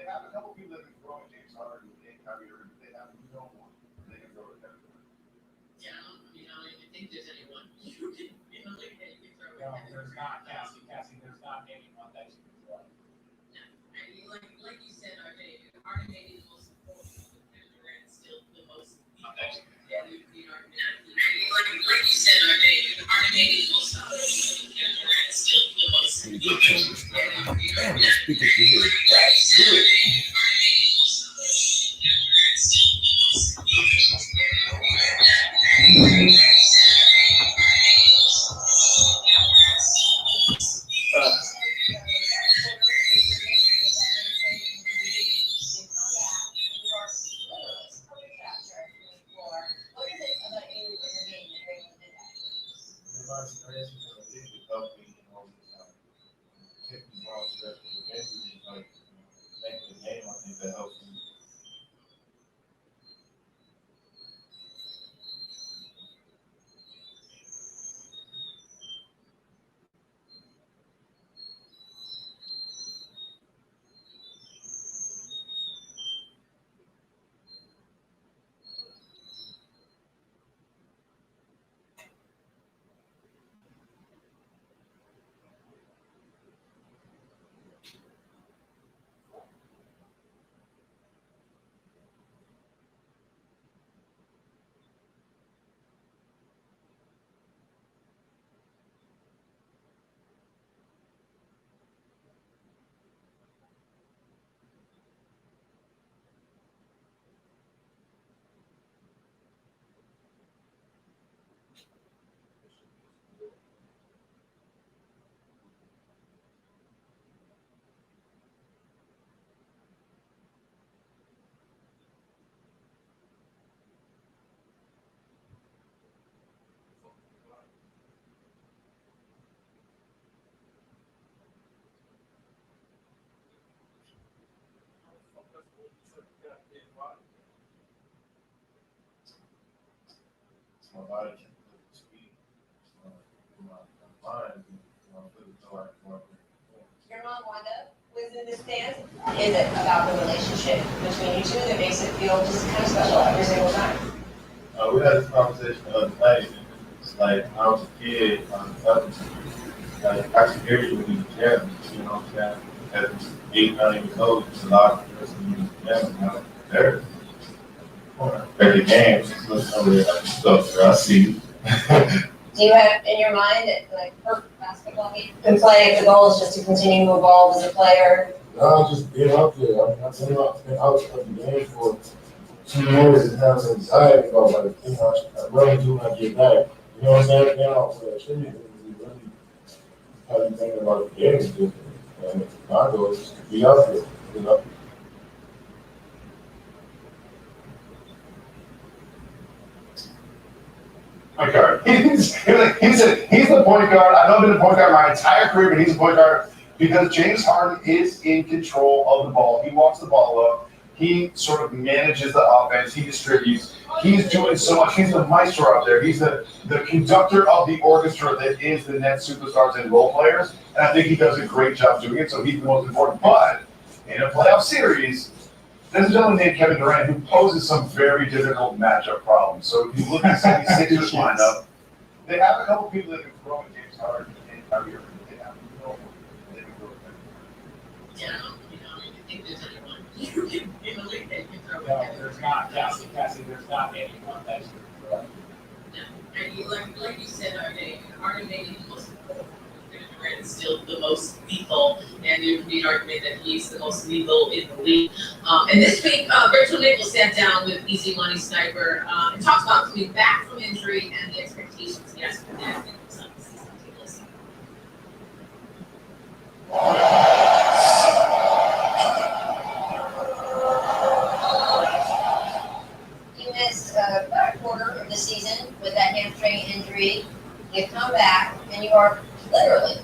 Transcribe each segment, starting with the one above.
have a couple people that can throw at James Harden and Kyrie Irving, but they have no one they can throw at Kevin Durant. Yeah, I think there's anyone you can in the league that you can throw at. No, there's not, Cassie. There's not anyone that you can throw. No, I mean, like you said, RJ, Harden may be the most important, but Kevin Durant is still the most. Yeah, you know, like you said, RJ, Harden may be the most important, but Kevin Durant is still the most. Damn, the speakers can hear it. My body can put the speed. My mind can put it to like more. Your mom, Wanda, was in this dance. Is it about the relationship between you two that makes it feel just kind of special every single time? We had this conversation the other night. It's like when I was a kid, like I could hear you when you were jamming, you know what I'm saying? At 8, 9 years old, it's a lot of person you jamming now. There. At the games, listen over there like stuff there. I see you. Do you have in your mind that like perfect basketball game and play if the goal is just to continue to evolve as a player? No, just being out there. I mean, I tell you, I've been out of the game for 2 years and have some anxiety about like, you know, I really do when I get back. You know what I'm saying? Being out for that shit, it really how you think about the game is different. And my goal is just to be out there, you know. Point guard. He's the point guard. I know I've been a point guard my entire career, but he's a point guard because James Harden is in control of the ball. He walks the ball up. He sort of manages the offense. He distributes. He's doing so much. He's the maestro out there. He's the conductor of the orchestra that is the Nets superstars and role players. And I think he does a great job doing it, so he's the most important. But in a playoff series, there's a gentleman named Kevin Durant who poses some very difficult matchup problems. So if you look at the Sixers lineup, they have a couple people that can throw at James Harden and Kyrie Irving. They have no one that can throw at Kevin Durant. Yeah, I think there's anyone you can in the league that you can throw No, at. there's not, Cassie. There's not anyone that you can throw. No, I mean, like you said, Harden may be the most important. Kevin Durant is still the most lethal, and there could be an argument that he's the most lethal in the league. And this week, Rachel Nichols sat down with Easy Money Sniper and talked about coming back from injury and the expectations he has for that. Take a listen. You missed a quarter of the season with that hamstring injury. You come back and you are literally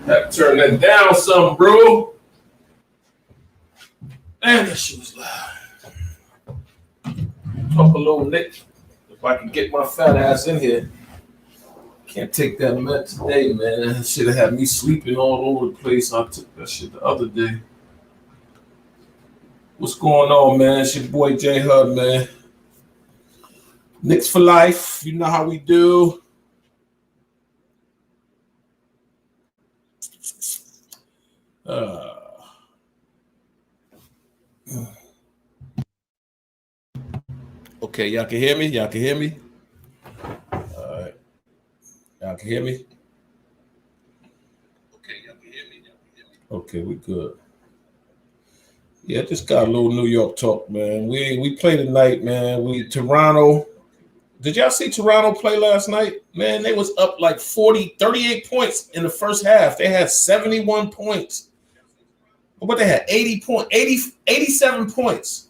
Have to turn that down some, bro. Man, that shit was loud. Talk a little Nick. If I can get my fat ass in here. Can't take that med today, man. That should have had me sleeping all over the place. I took that shit the other day. What's going on, man? It's your boy J Hud, man. Knicks for life. You know how we do. Okay, y'all can hear me? Y'all can hear me? All right. Y'all can hear me? Okay, y'all can hear me? Okay, we good. Yeah, just got a little New York talk, man. We played tonight, man. Toronto. Did y'all see Toronto play last night? Man, they was up like 38 points in the first half. They had 71 points. But they had 87 points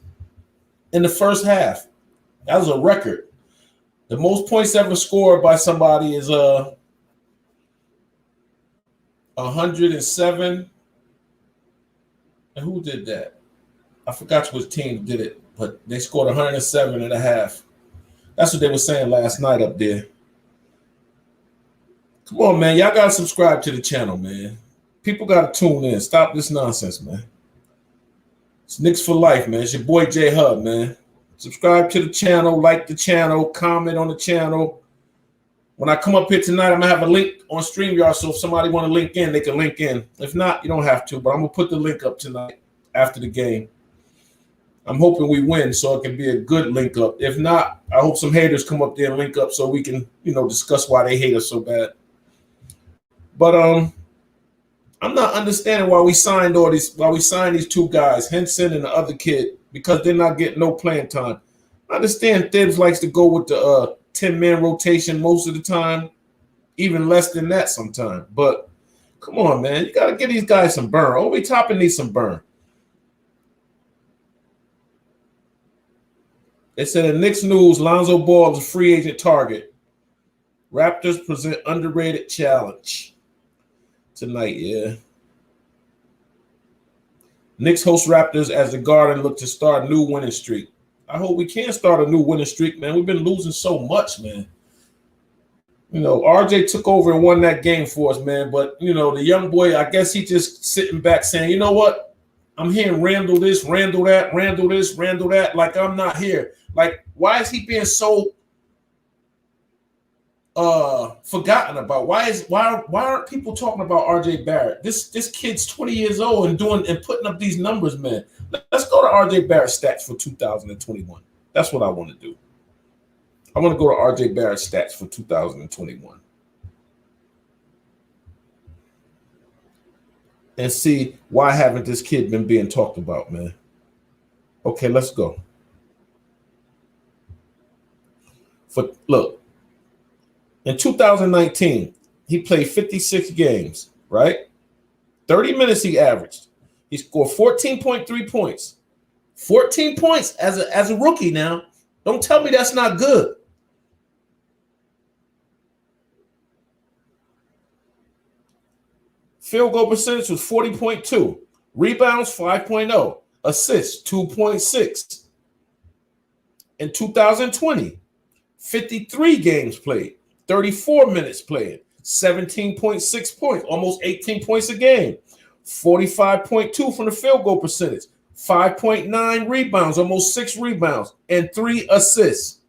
in the first half. That was a record. The most points ever scored by somebody is 107. And who did that? I forgot which team did it, but they scored 107 and a half. That's what they were saying last night up there. Come on, man. Y'all got to subscribe to the channel, man. People got to tune in. Stop this nonsense, man. It's Knicks for life, man. It's your boy J Hub, man. Subscribe to the channel, like the channel, comment on the channel. When I come up here tonight, I'm going to have a link on StreamYard, so if somebody want to link in, they can link in. If not, you don't have to, but I'm going to put the link up tonight after the game. I'm hoping we win so it can be a good link up. If not, I hope some haters come up there and link up so we can, discuss why they hate us so bad. But I'm not understanding why we signed these two guys, Henson and the other kid, because they're not getting no playing time. I understand Thibs likes to go with the 10-man rotation most of the time, even less than that sometimes. But come on, man, you got to give these guys some burn. Obi Toppin needs some burn. It said in Knicks news, Lonzo Ball is a free agent target. Raptors present underrated challenge tonight, yeah. Knicks host Raptors as the Garden look to start a new winning streak. I hope we can start a new winning streak, man. We've been losing so much, man. RJ took over and won that game for us, man. But, the young boy, I guess he just sitting back saying, you know what? I'm hearing Randall this, Randall that, Randall this, Randall that, like I'm not here. Like, why is he being so forgotten about? Why aren't people talking about RJ Barrett? This kid's 20 years old and putting up these numbers, man. Let's go to RJ Barrett stats for 2021. That's what I want to do. I want to go to RJ Barrett stats for 2021 and see why haven't this kid been being talked about, man. Okay, let's go. Look, in 2019, he played 56 games, right? 30 minutes he averaged. He scored 14.3 points. 14 points as a rookie now. Don't tell me that's not good. Field goal percentage was 40.2. Rebounds, 5.0. Assists, 2.6. In 2020, 53 games played, 34 minutes played, 17.6 points, almost 18 points a game, 45.2 from the field goal percentage, 5.9 rebounds, almost 6 rebounds, and 3 assists.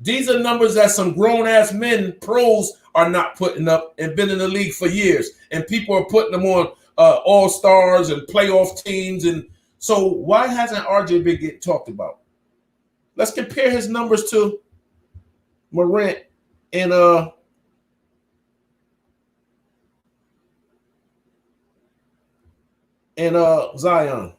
These are numbers that some grown-ass men, pros, are not putting up and been in the league for years. And people are putting them on all-stars and playoff teams. And so why hasn't RJ been getting talked about? Let's compare his numbers to Morant and Zion.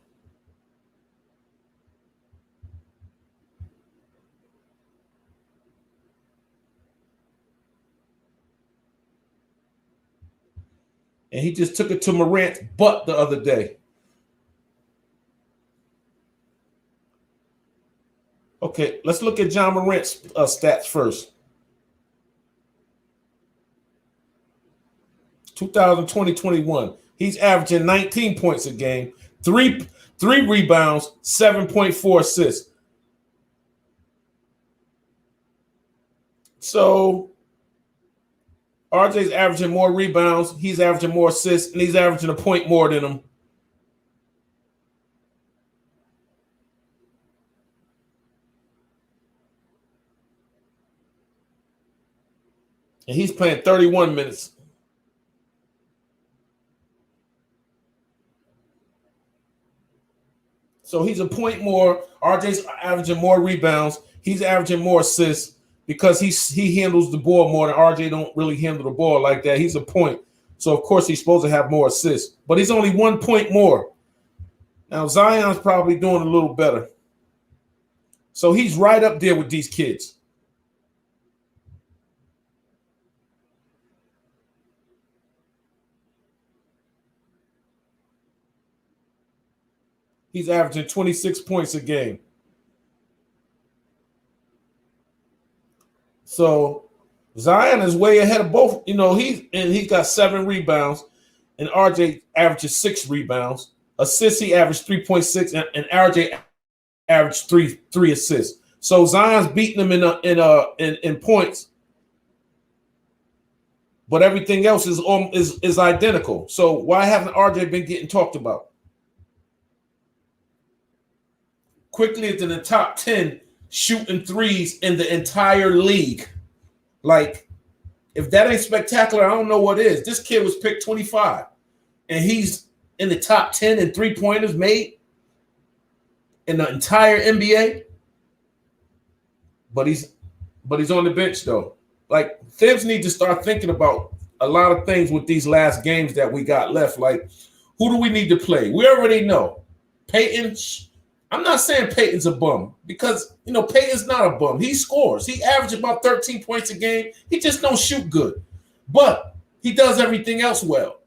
And he just took it to Morant's butt the other day. Okay, let's look at John Morant's stats first. 2020-21. He's averaging 19 points a game, three rebounds, 7.4 assists. So RJ's averaging more rebounds, he's averaging more assists, and he's averaging a point more than him. And he's playing 31 minutes. So he's a point more. RJ's averaging more rebounds. He's averaging more assists because he handles the ball more than RJ don't really handle the ball like that. He's a point. So, of course, he's supposed to have more assists. But he's only 1 point more. Now, Zion's probably doing a little better. So he's right up there with these kids. He's averaging 26 points a game. So Zion is way ahead of both. You know, he's got 7 rebounds, and RJ averages 6 rebounds. Assists, he averaged 3.6, and RJ averaged three assists. So Zion's beating him in points, but everything else is identical. So why haven't RJ been getting talked about? Quickly is in the top 10 shooting threes in the entire league. Like, if that ain't spectacular, I don't know what is. This kid was picked 25, and he's in the top 10 in three-pointers made in the entire NBA. But he's on the bench, though. Like, Thibs need to start thinking about a lot of things with these last games that we got left. Like, who do we need to play? We already know. Peyton. I'm not saying Peyton's a bum because, you know, Peyton's not a bum. He scores. He averages about 13 points a game. He just don't shoot good. But he does everything else well.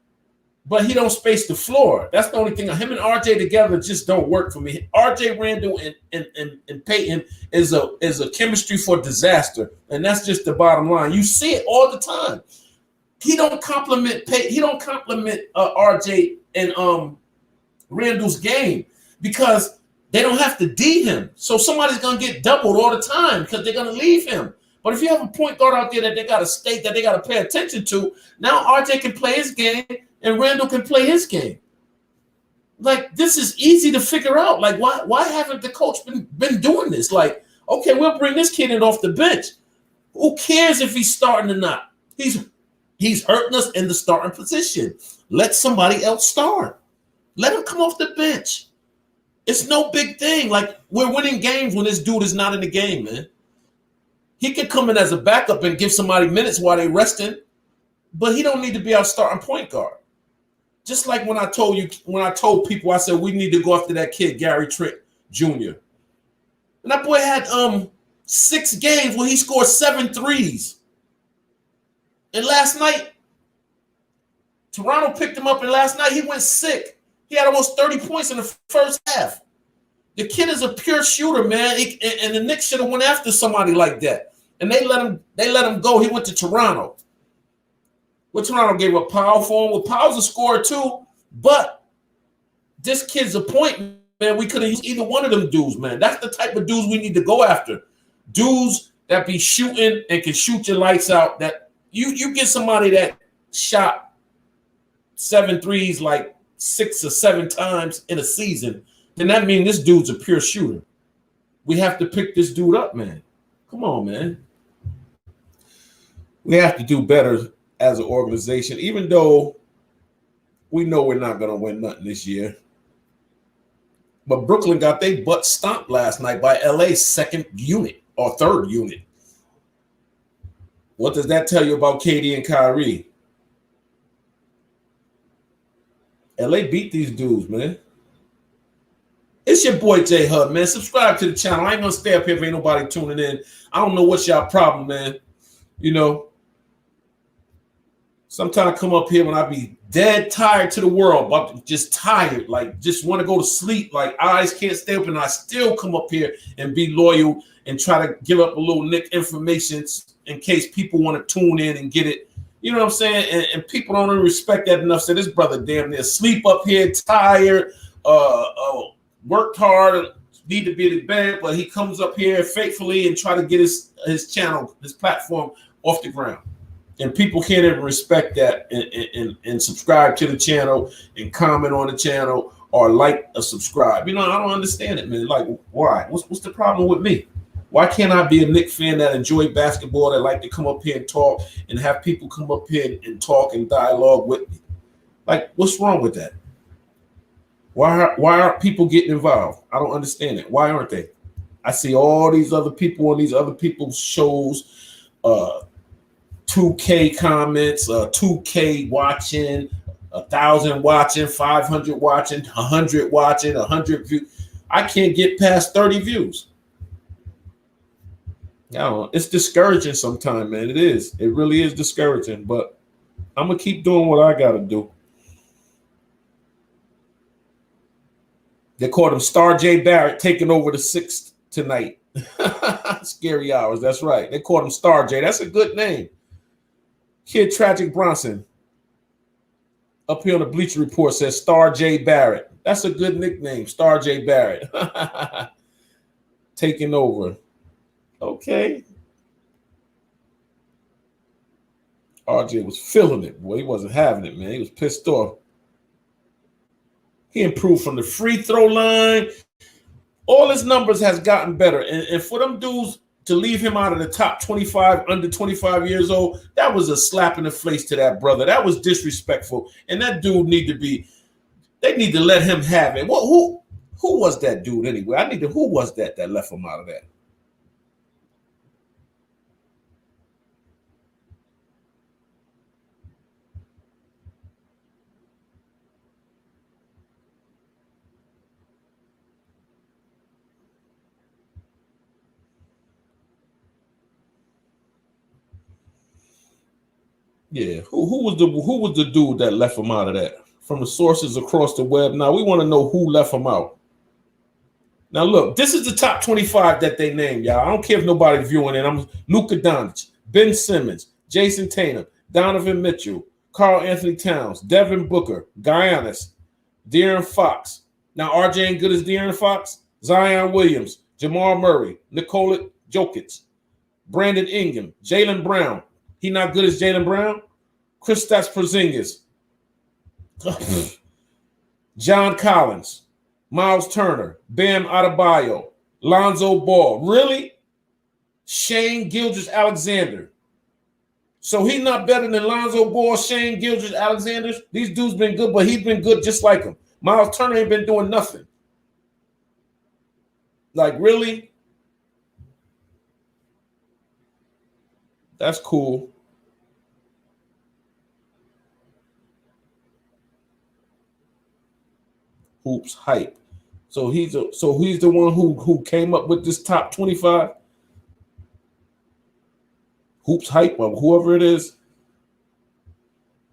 But he don't space the floor. That's the only thing. Him and RJ together just don't work for me. RJ Randall and Peyton is a chemistry for disaster. And that's just the bottom line. You see it all the time. He don't compliment Peyton. He don't compliment RJ and Randall's game because they don't have to D him. So somebody's going to get doubled all the time because they're going to leave him. But if you have a point guard out there that they got to stay, that they got to pay attention to, now RJ can play his game and Randall can play his game. Like, this is easy to figure out. Like, why haven't the coach been doing this? Like, okay, we'll bring this kid in off the bench. Who cares if he's starting or not? He's hurting us in the starting position. Let somebody else start. Let him come off the bench. It's no big thing. Like, we're winning games when this dude is not in the game, man. He can come in as a backup and give somebody minutes while they're resting, but he don't need to be our starting point guard. Just like when I told people, I said we need to go after that kid, Gary Trent Jr. And that boy had 6 games where he scored 7 threes. And last night, Toronto picked him up, and last night he went sick. He had almost 30 points in the first half. The kid is a pure shooter, man. And the Knicks should have went after somebody like that. And they let him go. He went to Toronto. Well, Toronto gave up Powell for him. Well, Powell's a scorer too, but this kid's a point, man. We could have used either one of them dudes, man. That's the type of dudes we need to go after. Dudes that be shooting and can shoot your lights out. That you get somebody that shot 7 threes like 6 or 7 times in a season, then that means this dude's a pure shooter. We have to pick this dude up, man. Come on, man. We have to do better as an organization, even though we know we're not going to win nothing this year. But Brooklyn got their butt stomped last night by LA's second unit or third unit. What does that tell you about KD and Kyrie? LA beat these dudes, man. It's your boy J Hub, man. Subscribe to the channel. I ain't gonna stay up here if ain't nobody tuning in. I don't know what's y'all problem, man. You know, sometimes I come up here when I be dead tired to the world, but just tired, like just want to go to sleep, like eyes can't stay open. I still come up here and be loyal and try to give up a little Knick information in case people want to tune in and get it You know what I'm saying? And people don't even respect that enough. Say this brother damn near sleep up here, tired, worked hard, need to be in bed, but he comes up here faithfully and try to get his channel, his platform off the ground. And people can't even respect that and subscribe to the channel and comment on the channel or like or subscribe. You know, I don't understand it, man. Like, why? What's the problem with me? Why can't I be a Knicks fan that enjoy basketball, that like to come up here and talk and have people come up here and talk and dialogue with me? Like, what's wrong with that? Why aren't people getting involved? I don't understand it. Why aren't they? I see all these other people on these other people's shows, 2K comments, 2K watching, 1,000 watching, 500 watching, 100 watching, 100 views. I can't get past 30 views. It's discouraging sometimes, man. It is. It really is discouraging, but I'm going to keep doing what I got to do. They called him Star J. Barrett taking over the 6th tonight. Scary hours. That's right. They called him Star J. That's a good name. Kid Tragic Bronson up here on the Bleacher Report says Star J. Barrett. That's a good nickname, Star J. Barrett. Taking over. Okay. RJ was feeling it, boy. He wasn't having it, man. He was pissed off. He improved from the free throw line. All his numbers has gotten better. And for them dudes to leave him out of the top 25, under 25 years old, that was a slap in the face to that brother. That was disrespectful. And that dude they need to let him have it. Well, who was that dude anyway? Who was that left him out of that? Yeah, who was the dude that left him out of that? From the sources across the web. Now we want to know who left him out. Now look, this is the top 25 that they named, y'all. I don't care if nobody's viewing it. I'm Luka Doncic, Ben Simmons, Jason Tatum, Donovan Mitchell, Karl Anthony Towns, Devin Booker, Giannis, De'Aaron Fox. Now RJ ain't good as De'Aaron Fox. Zion Williams, Jamal Murray, Nikola Jokic, Brandon Ingram, Jaylen Brown. He not good as Jaylen Brown. Kristaps Porzingis, John Collins, Miles Turner, Bam Adebayo, Lonzo Ball. Really? Shane Gilgeous-Alexander. So he's not better than Lonzo Ball, Shane Gilgeous-Alexander. These dudes been good, but he's been good just like him. Miles Turner ain't been doing nothing. Like, really? That's cool. Hoops hype. So he's the one who came up with this top 25. Hoops hype, or whoever it is.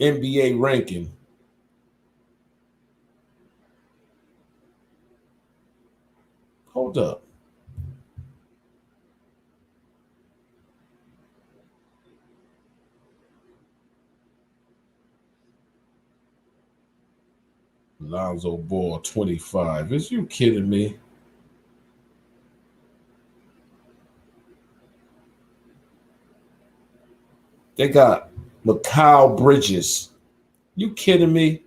NBA ranking. Hold up. Lonzo Ball 25. Is you kidding me? They got Mikal Bridges. You kidding me?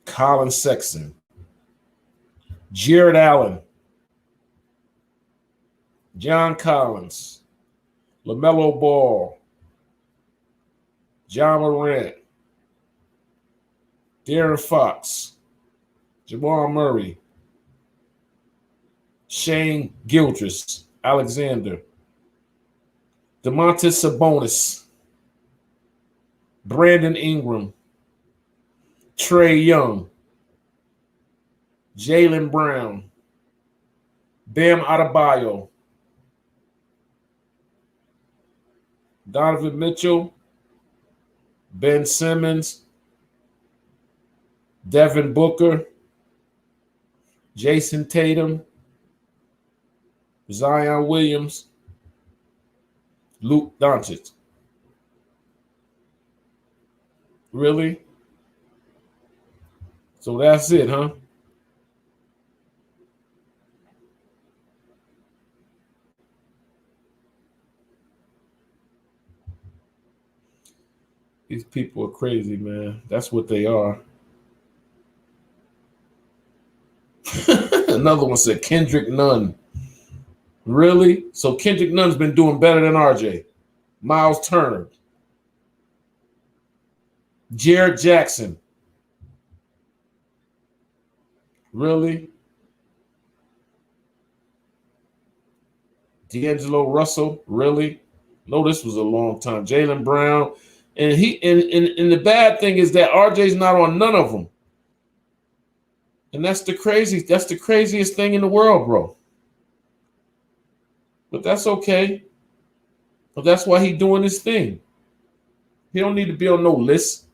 Colin Sexton. Jared Allen. John Collins. LaMelo Ball. John Morant. De'Aaron Fox. Jamal Murray. Shane Gilgeous-Alexander. Domantas Sabonis. Brandon Ingram. Trae Young. Jaylen Brown. Bam Adebayo. Donovan Mitchell. Ben Simmons. Devin Booker. Jason Tatum. Zion Williams, Luke Doncic. Really? So that's it, huh? These people are crazy, man. That's what they are. Another one said Kendrick Nunn. Really? So Kendrick Nunn's been doing better than RJ. Miles Turner. Jared Jackson. Really? D'Angelo Russell. Really? No, this was a long time. Jaylen Brown. And the bad thing is that RJ's not on none of them. And that's the craziest thing in the world, bro. But that's okay. But that's why he's doing his thing. He don't need to be on no list.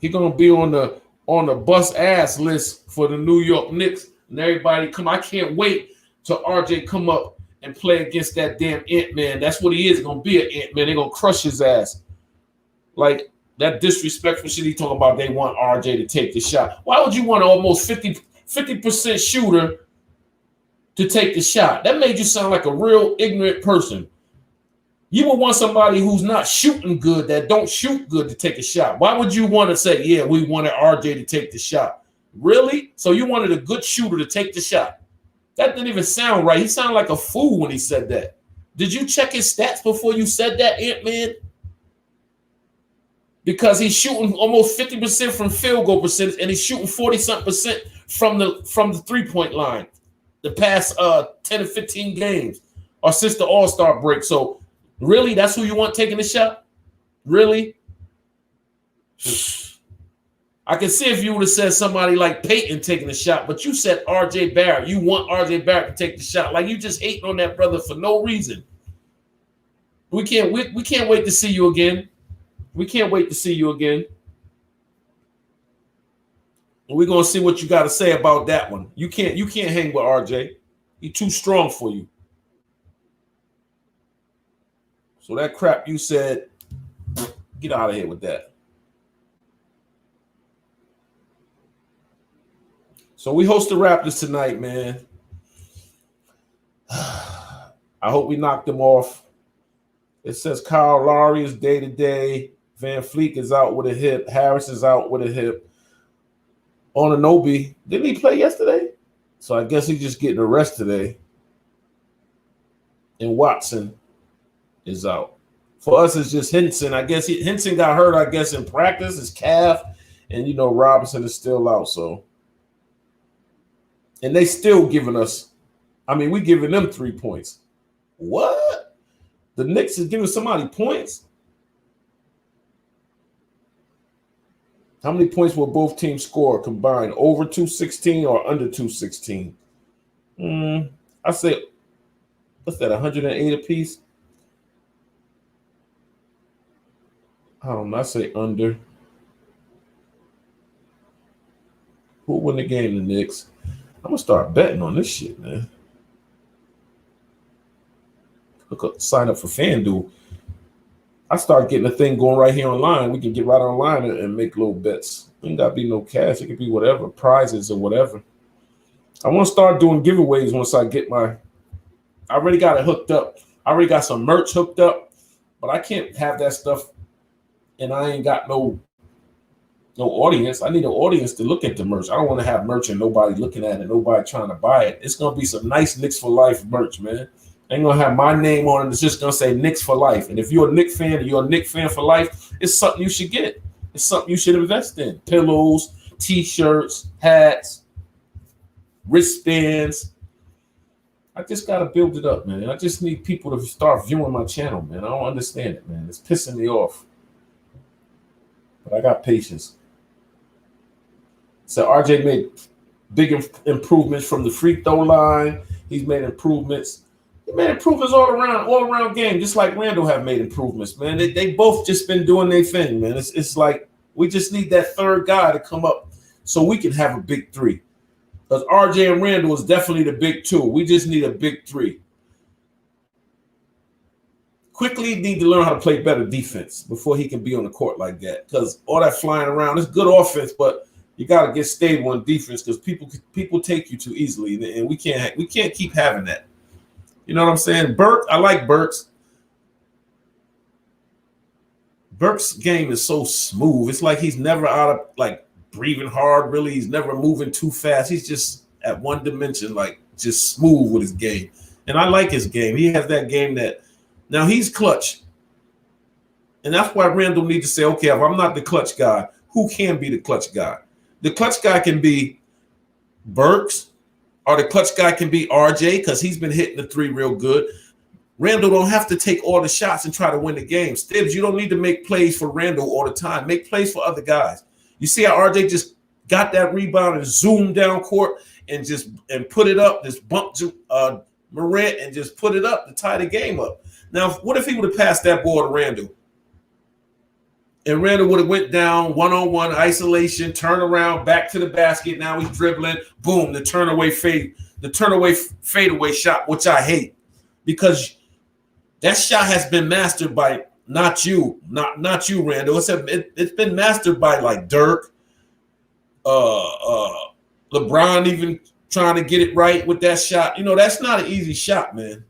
He gonna be on the bus ass list for the New York Knicks, and everybody come. I can't wait till RJ come up and play against that damn Ant-Man. That's what he is. Gonna be an Ant-Man. They're gonna crush his ass. Like that disrespectful shit he talking about. They want RJ to take the shot. Why would you want an almost 50% shooter to take the shot? That made you sound like a real ignorant person. You would want somebody who's not shooting good, that don't shoot good, to take a shot. Why would you want to say, yeah, we wanted RJ to take the shot? Really? So you wanted a good shooter to take the shot? That didn't even sound right. He sounded like a fool when he said that. Did you check his stats before you said that, Ant-Man? Because he's shooting almost 50% from field goal percentage, and he's shooting 40-something% from the 3-point line the past 10 to 15 games or since the All-Star break. So really, that's who you want taking the shot? Really? I can see if you would have said somebody like Peyton taking the shot, but you said RJ Barrett. You want RJ Barrett to take the shot. Like, you just hating on that brother for no reason. We can't wait to see you again. We can't wait to see you again. And we're gonna see what you got to say about that one. You can't hang with RJ. He's too strong for you. So that crap you said, get out of here with that. So we host the Raptors tonight, man. I hope we knock them off. It says Kyle Lowry is day-to-day. Van Fleet is out with a hip. Harris is out with a hip. Anunoby, didn't he play yesterday? So I guess he's just getting a rest today. And Watson is out. For us, it's just Henson. I guess Henson got hurt, I guess, in practice, his calf. And, Robinson is still out, so. And they still giving us, we giving them 3 points. What? The Knicks is giving somebody points? How many points will both teams score combined? Over 216 or under 216? I say, what's that, 108 apiece? I don't know. I say under. Who win the game? The Knicks. I'm gonna start betting on this shit, man. Sign up for FanDuel. I start getting a thing going right here online. We can get right online and make little bets. It ain't gotta be no cash. It could be whatever, prizes or whatever. I want to start doing giveaways once I get I already got it hooked up. I already got some merch hooked up, but I can't have that stuff and I ain't got no audience. I need an audience to look at the merch. I don't want to have merch and nobody looking at it, nobody trying to buy it. It's gonna be some nice Knicks for Life merch, man. Ain't gonna have my name on it. It's just gonna say Knicks for Life. And if you're a Knicks fan and you're a Knicks fan for life, it's something you should get. It's something you should invest in. Pillows, t-shirts, hats, wristbands. I just gotta build it up, man. I just need people to start viewing my channel, man. I don't understand it, man. It's pissing me off. But I got patience. So RJ made big improvements from the free throw line. He's made improvements. He made improvements all around game, just like Randall have made improvements, man. They both just been doing their thing, man. It's like we just need that third guy to come up so we can have a big three. Because RJ and Randall is definitely the big two. We just need a big three. Quickly need to learn how to play better defense before he can be on the court like that. Because all that flying around, it's good offense, but you got to get stable in defense because people take you too easily, and we can't keep having that. You know what I'm saying? Burke, I like Burks. Burke's game is so smooth. It's like he's never out of like breathing hard. Really, he's never moving too fast. He's just at one dimension, like just smooth with his game. And I like his game. He has that game that. Now he's clutch. And that's why Randall needs to say, okay, if I'm not the clutch guy, who can be the clutch guy? The clutch guy can be Burks, or the clutch guy can be RJ because he's been hitting the three real good. Randall don't have to take all the shots and try to win the game. Stibbs, you don't need to make plays for Randall all the time. Make plays for other guys. You see how RJ just got that rebound and zoomed down court and put it up, just bumped Barrett and just put it up to tie the game up. Now, what if he would have passed that ball to Randall? And Randall would have went down one-on-one, isolation, turn around, back to the basket. Now he's dribbling. Boom, the turn-away fadeaway shot, which I hate. Because that shot has been mastered by not you, Randall. It's been mastered by like Dirk, LeBron even trying to get it right with that shot. You know, that's not an easy shot, man.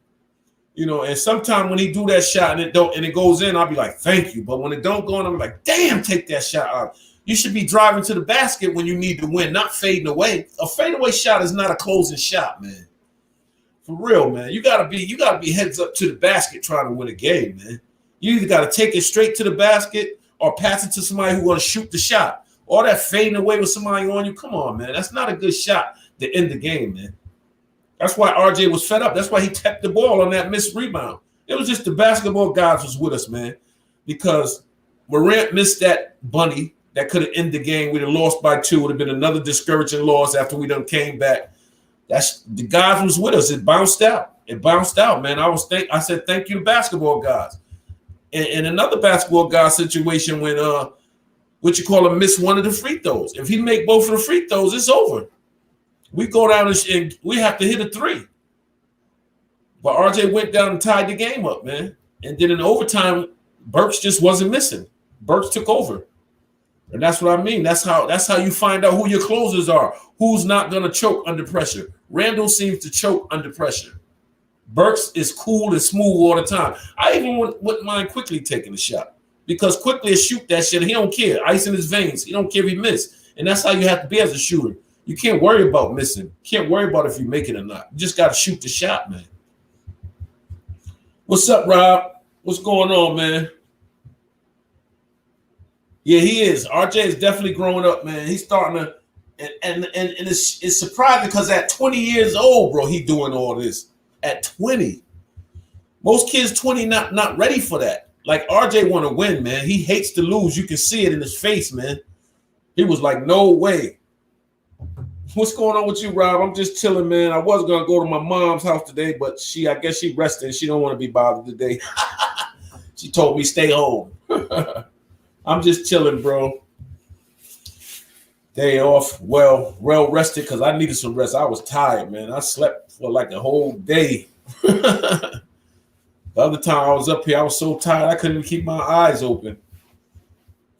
You know, and sometimes when he do that shot and it goes in, I'll be like, thank you. But when it don't go in, I'm like, damn, take that shot out. You should be driving to the basket when you need to win, not fading away. A fadeaway shot is not a closing shot, man. For real, man. You gotta be heads up to the basket trying to win a game, man. You either gotta take it straight to the basket or pass it to somebody who's gonna shoot the shot. All that fading away with somebody on you, come on, man. That's not a good shot to end the game, man. That's why RJ was fed up. That's why he tapped the ball on that missed rebound. It was just the basketball gods was with us, man, because Morant missed that bunny that could have ended the game. We'd have lost by 2. It would have been another discouraging loss after we done came back. That's the guys was with us. It bounced out. Man. I said thank you to basketball guys. And another basketball guy situation when miss one of the free throws. If he make both of the free throws, it's over. We go down and we have to hit a 3. But RJ went down and tied the game up, man. And then in overtime, Burks just wasn't missing. Burks took over. And that's what I mean. That's how you find out who your closers are, who's not going to choke under pressure. Randall seems to choke under pressure. Burks is cool and smooth all the time. I even wouldn't mind Quickly taking a shot because Quickly will shoot that shit. He don't care. Ice in his veins. He don't care if he missed. And that's how you have to be as a shooter. You can't worry about missing. You can't worry about if you make it or not. You just got to shoot the shot, man. What's up, Rob? What's going on, man? Yeah, he is. RJ is definitely growing up, man. He's starting to, and it's surprising because at 20 years old, bro, he doing all this. At 20. Most kids 20 not ready for that. Like RJ want to win, man. He hates to lose. You can see it in his face, man. He was like, no way. What's going on with you, Rob? I'm just chilling, man. I was gonna go to my mom's house today, but I guess she rested. She don't want to be bothered today. She told me stay home. I'm just chilling, bro. Day off, well rested because I needed some rest. I was tired, man. I slept for like a whole day. The other time I was up here, I was so tired I couldn't even keep my eyes open.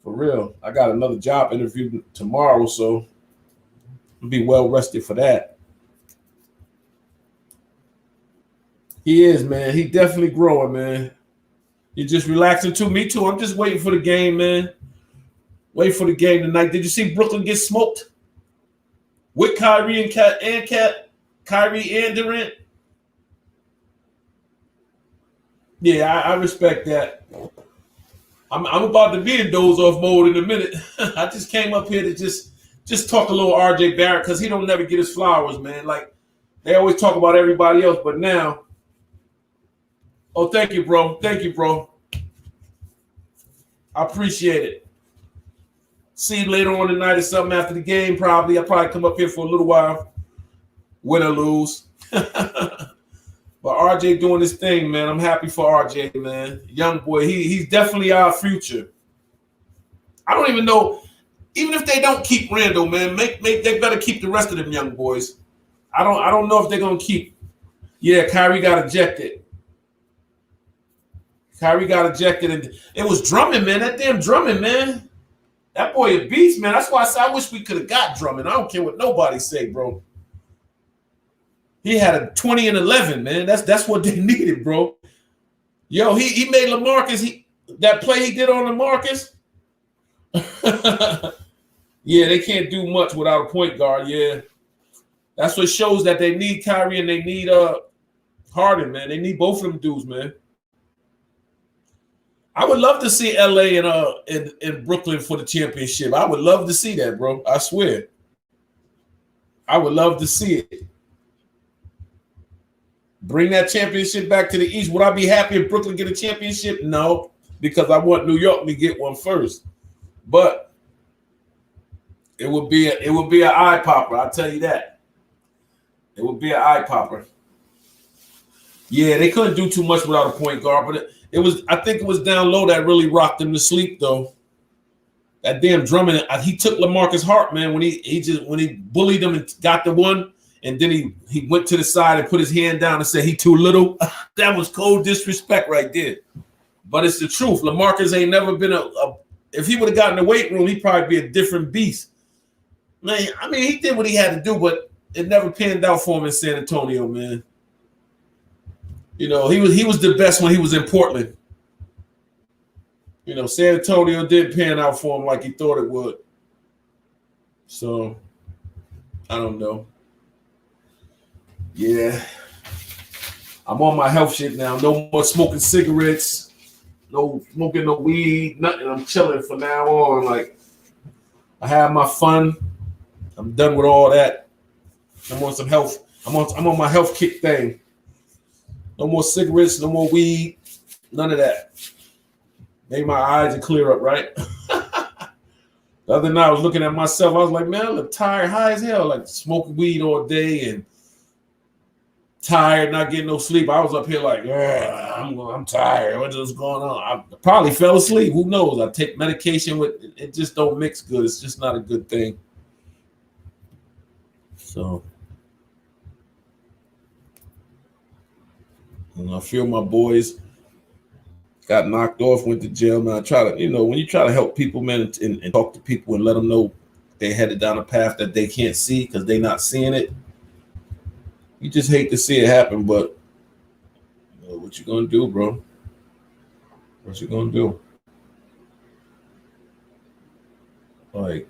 For real. I got another job interview tomorrow, so I'll be well rested for that. He is, man. He definitely growing, man. You're just relaxing too. Me too. I'm just waiting for the game, man. Wait for the game tonight. Did you see Brooklyn get smoked? With Kyrie and Kyrie and Durant? Yeah, I respect that. I'm about to be in doze-off mode in a minute. I just came up here to just talk a little RJ Barrett because he don't never get his flowers, man. Like, they always talk about everybody else, but now. Oh, thank you, bro. Thank you, bro. I appreciate it. See you later on tonight or something after the game, probably. I'll probably come up here for a little while. Win or lose. But RJ doing his thing, man. I'm happy for RJ, man. Young boy. He's definitely our future. I don't even know. even if they don't keep Randall, man, they better keep the rest of them young boys. I don't know if they're gonna keep. Yeah, Kyrie got ejected. And it was Drummond, man. That damn Drummond, man. That boy a beast, man. That's why I said I wish we could have got Drummond. I don't care what nobody say, bro. He had a 20 and 11, man. That's what they needed, bro. Yo, he made LaMarcus. That play he did on LaMarcus. Yeah, they can't do much without a point guard. Yeah, that's what shows that they need Kyrie and they need Harden, man. They need both of them dudes, man. I would love to see LA and in Brooklyn for the championship. I would love to see that, bro. I swear. I would love to see it. Bring that championship back to the East. Would I be happy if Brooklyn get a championship? No, because I want New York to get one first. But it would be an eye popper. I'll tell you that. It would be an eye popper. Yeah, they couldn't do too much without a point guard, but I think it was down low that really rocked them to sleep, though. That damn Drummond, he took LaMarcus Hart, man, when he bullied him and got the one, and then he went to the side and put his hand down and said he too little. That was cold disrespect right there. But it's the truth. LaMarcus ain't never been if he would have gotten the weight room, he'd probably be a different beast. Man, I mean, he did what he had to do, but it never panned out for him in San Antonio, man. You know, he was the best when he was in Portland. You know, San Antonio didn't pan out for him like he thought it would. So, I don't know. Yeah. I'm on my health shit now. No more smoking cigarettes. No smoking no weed. Nothing. I'm chilling from now on. Like, I have my fun. I'm done with all that. I'm on some health. I'm on my health kick thing. No more cigarettes, no more weed, none of that. Maybe my eyes are clear up, right? The other night I was looking at myself. I was like, man, I look tired, high as hell, like smoking weed all day and tired, not getting no sleep. I was up here like, I'm tired. What is going on? I probably fell asleep. Who knows? I take medication with it just don't mix good. It's just not a good thing. So. And I feel my boys got knocked off, went to jail, man. I try to, when you try to help people, man, and talk to people and let them know they headed down a path that they can't see because they're not seeing it, you just hate to see it happen, but what you gonna do, bro? What you gonna do? Like,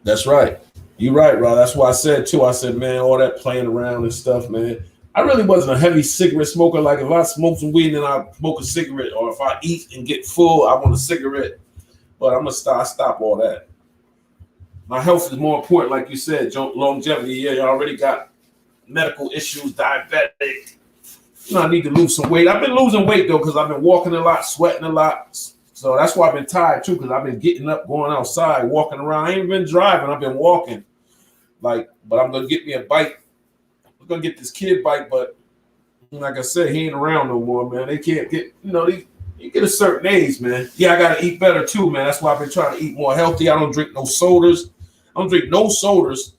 that's right. You're right, Rob. That's why I said, too. I said, man, all that playing around and stuff, man. I really wasn't a heavy cigarette smoker. Like, if I smoke some weed and I smoke a cigarette, or if I eat and get full, I want a cigarette. But I'm going to stop all that. My health is more important, like you said, longevity. Yeah, you already got medical issues, diabetic. I need to lose some weight. I've been losing weight, though, because I've been walking a lot, sweating a lot. So that's why I've been tired, too, because I've been getting up, going outside, walking around. I ain't been driving. I've been walking. But I'm going to get me a bike. I'm going to get this kid bike, but like I said, he ain't around no more, man. They can't get, you get a certain age, man. Yeah, I got to eat better too, man. That's why I've been trying to eat more healthy. I don't drink no sodas. I don't drink no sodas.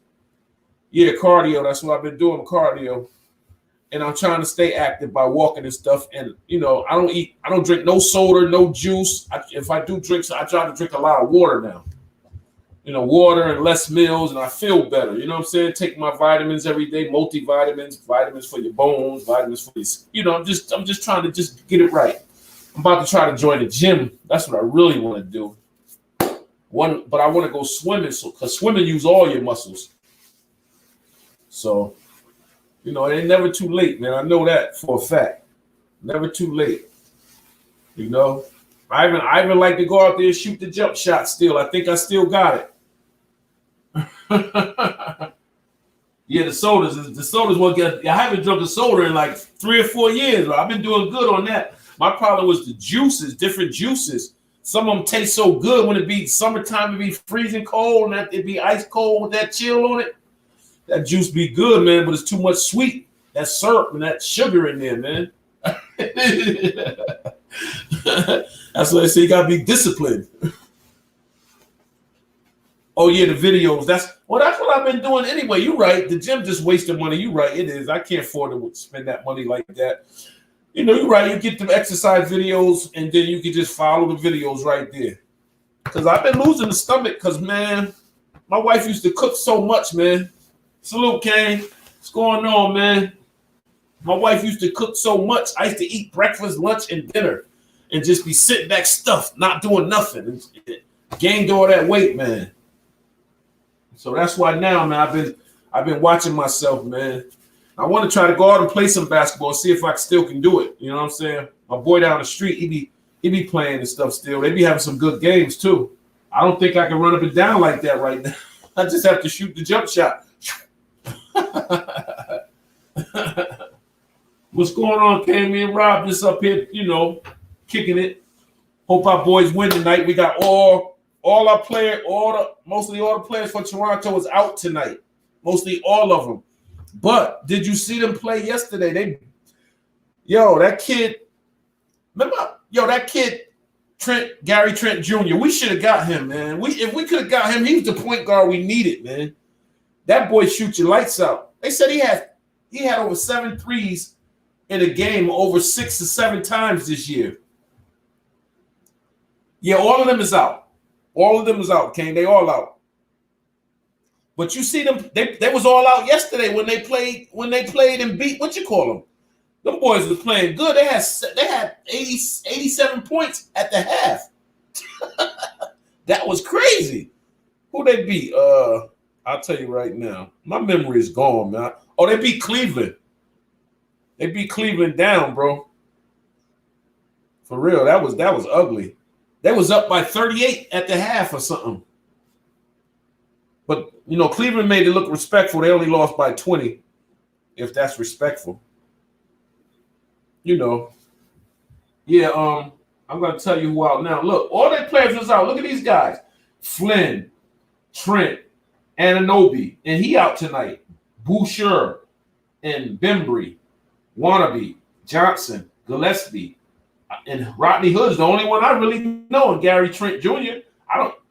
Yeah, cardio. That's what I've been doing, cardio. And I'm trying to stay active by walking and stuff. And, I don't drink no soda, no juice. If I do drink, I try to drink a lot of water now. Water and less meals, and I feel better. You know what I'm saying? Take my vitamins every day, multivitamins, vitamins for your bones, vitamins for your, I'm just trying to just get it right. I'm about to try to join the gym. That's what I really want to do. But I want to go swimming, because swimming use all your muscles. So, it ain't never too late, man. I know that for a fact. Never too late. I even like to go out there and shoot the jump shot still. I think I still got it. Yeah, the sodas will get. I haven't drunk a soda in like 3 or 4 years. I've been doing good on that. My problem was the juices, different juices. Some of them taste so good when it be summertime, it be freezing cold, and it be ice cold with that chill on it. That juice be good, man, but it's too much sweet. That syrup and that sugar in there, man. That's what they say. You gotta be disciplined. Oh yeah, the videos. That's what I've been doing anyway. You're right. The gym just wasting money. You're right. It is. I can't afford to spend that money like that. You know, you're right. You get the exercise videos, and then you can just follow the videos right there. Because I've been losing the stomach. Because man, my wife used to cook so much, man. Salute, Kane. What's going on, man? My wife used to cook so much. I used to eat breakfast, lunch, and dinner, and just be sitting back stuffed, not doing nothing. And gained all that weight, man. So that's why now, man, I've been watching myself, man. I want to try to go out and play some basketball, see if I still can do it. You know what I'm saying? My boy down the street, he be playing and stuff still. They be having some good games too. I don't think I can run up and down like that right now. I just have to shoot the jump shot. What's going on, Cam? Me and Rob just up here, you know, kicking it. Hope our boys win tonight. We got all our players, mostly all the players for Toronto is out tonight. Mostly all of them. But did you see them play yesterday? That kid, Gary Trent Jr., we should have got him, man. If we could have got him, he was the point guard we needed, man. That boy shoots your lights out. They said he had over 7 threes in a game over 6 or 7 times this year. Yeah, all of them is out. All of them is out, Kane. They all out. But you see them, they was all out yesterday when they played and beat, what you call them? Them boys was playing good. They had 87 points at the half. That was crazy. Who they beat? I'll tell you right now. My memory is gone, man. Oh, they beat Cleveland. They beat Cleveland down, bro. For real, that was ugly. They was up by 38 at the half or something. But, you know, Cleveland made it look respectful. They only lost by 20, if that's respectful. You know. Yeah, I'm going to tell you who out now. Look, all their players is out. Look at these guys. Flynn, Trent, Anunoby, and he out tonight. Boucher and Bembry, Wannabe, Johnson, Gillespie, and Rodney Hood's the only one I really know, and Gary Trent Jr.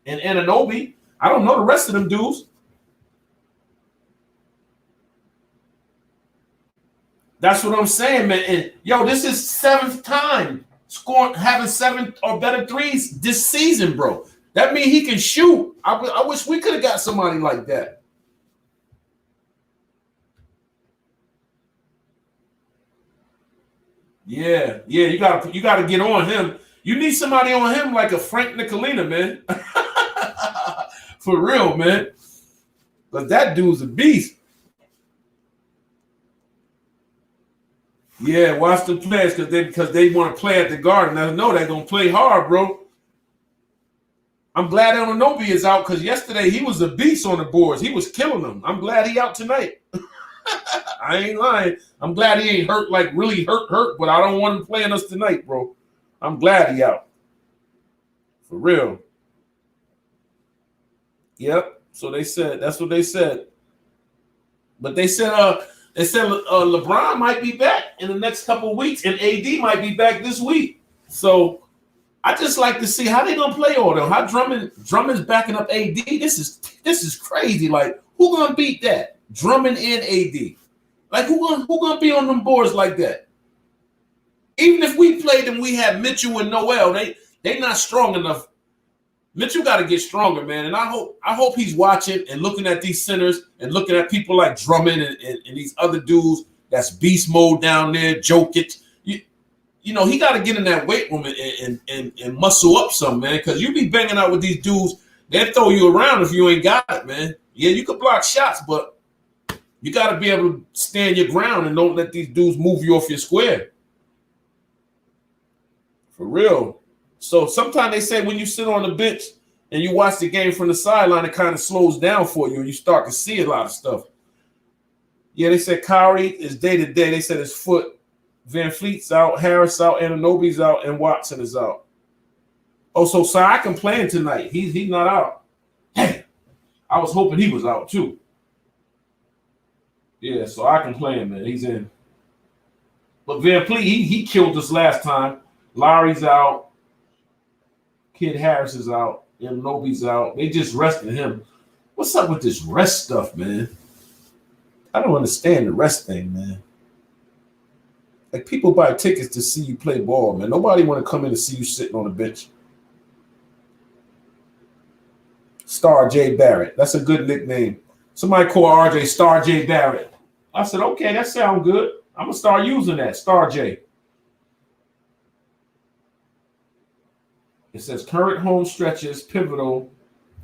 And Anunoby. I don't know the rest of them dudes. That's what I'm saying, man. And this is 7th time having 7 or better threes this season, bro. That means he can shoot. I wish we could have got somebody like that. Yeah, you gotta get on him. You need somebody on him like a Frank Nicolina, man. For real, man. But that dude's a beast. Yeah, watch the players because they want to play at the Garden. I know they're gonna play hard, bro. I'm glad Anunoby is out because yesterday he was a beast on the boards. He was killing them. I'm glad he out tonight. I ain't lying. I'm glad he ain't hurt, like really hurt, but I don't want him playing us tonight, bro. I'm glad he out. For real. Yep. So that's what they said. But they said LeBron might be back in the next couple of weeks, and AD might be back this week. So I just like to see how they gonna play all them. How Drummond's backing up AD. This is crazy. Like, who gonna beat that? Drummond and AD. Like, who gonna be on them boards like that? Even if we played them, we had Mitchell and Noel. They not strong enough. Mitchell got to get stronger, man. And I hope he's watching and looking at these centers and looking at people like Drummond and these other dudes that's beast mode down there, Jokic. You know, he got to get in that weight room and muscle up some, man, because you be banging out with these dudes. They'll throw you around if you ain't got it, man. Yeah, you could block shots, but you got to be able to stand your ground and don't let these dudes move you off your square. For real. So sometimes they say when you sit on the bench and you watch the game from the sideline, it kind of slows down for you and you start to see a lot of stuff. Yeah, they said Kyrie is day-to-day. They said his foot. Van Fleet's out, Harris out, Anunoby's out, and Watson is out. Oh, so Siakam playing tonight. He's not out. Hey, I was hoping he was out too. Yeah, so I can play him, man. He's in. But Van Fleet, he killed us last time. Lowry's out. Kid Harris is out. Nobi's out. They just rested him. What's up with this rest stuff, man? I don't understand the rest thing, man. Like, people buy tickets to see you play ball, man. Nobody want to come in and see you sitting on the bench. Star J Barrett. That's a good nickname. Somebody call RJ Star J Barrett. I said, okay, that sounds good. I'm going to start using that, Star J. It says current home stretch is pivotal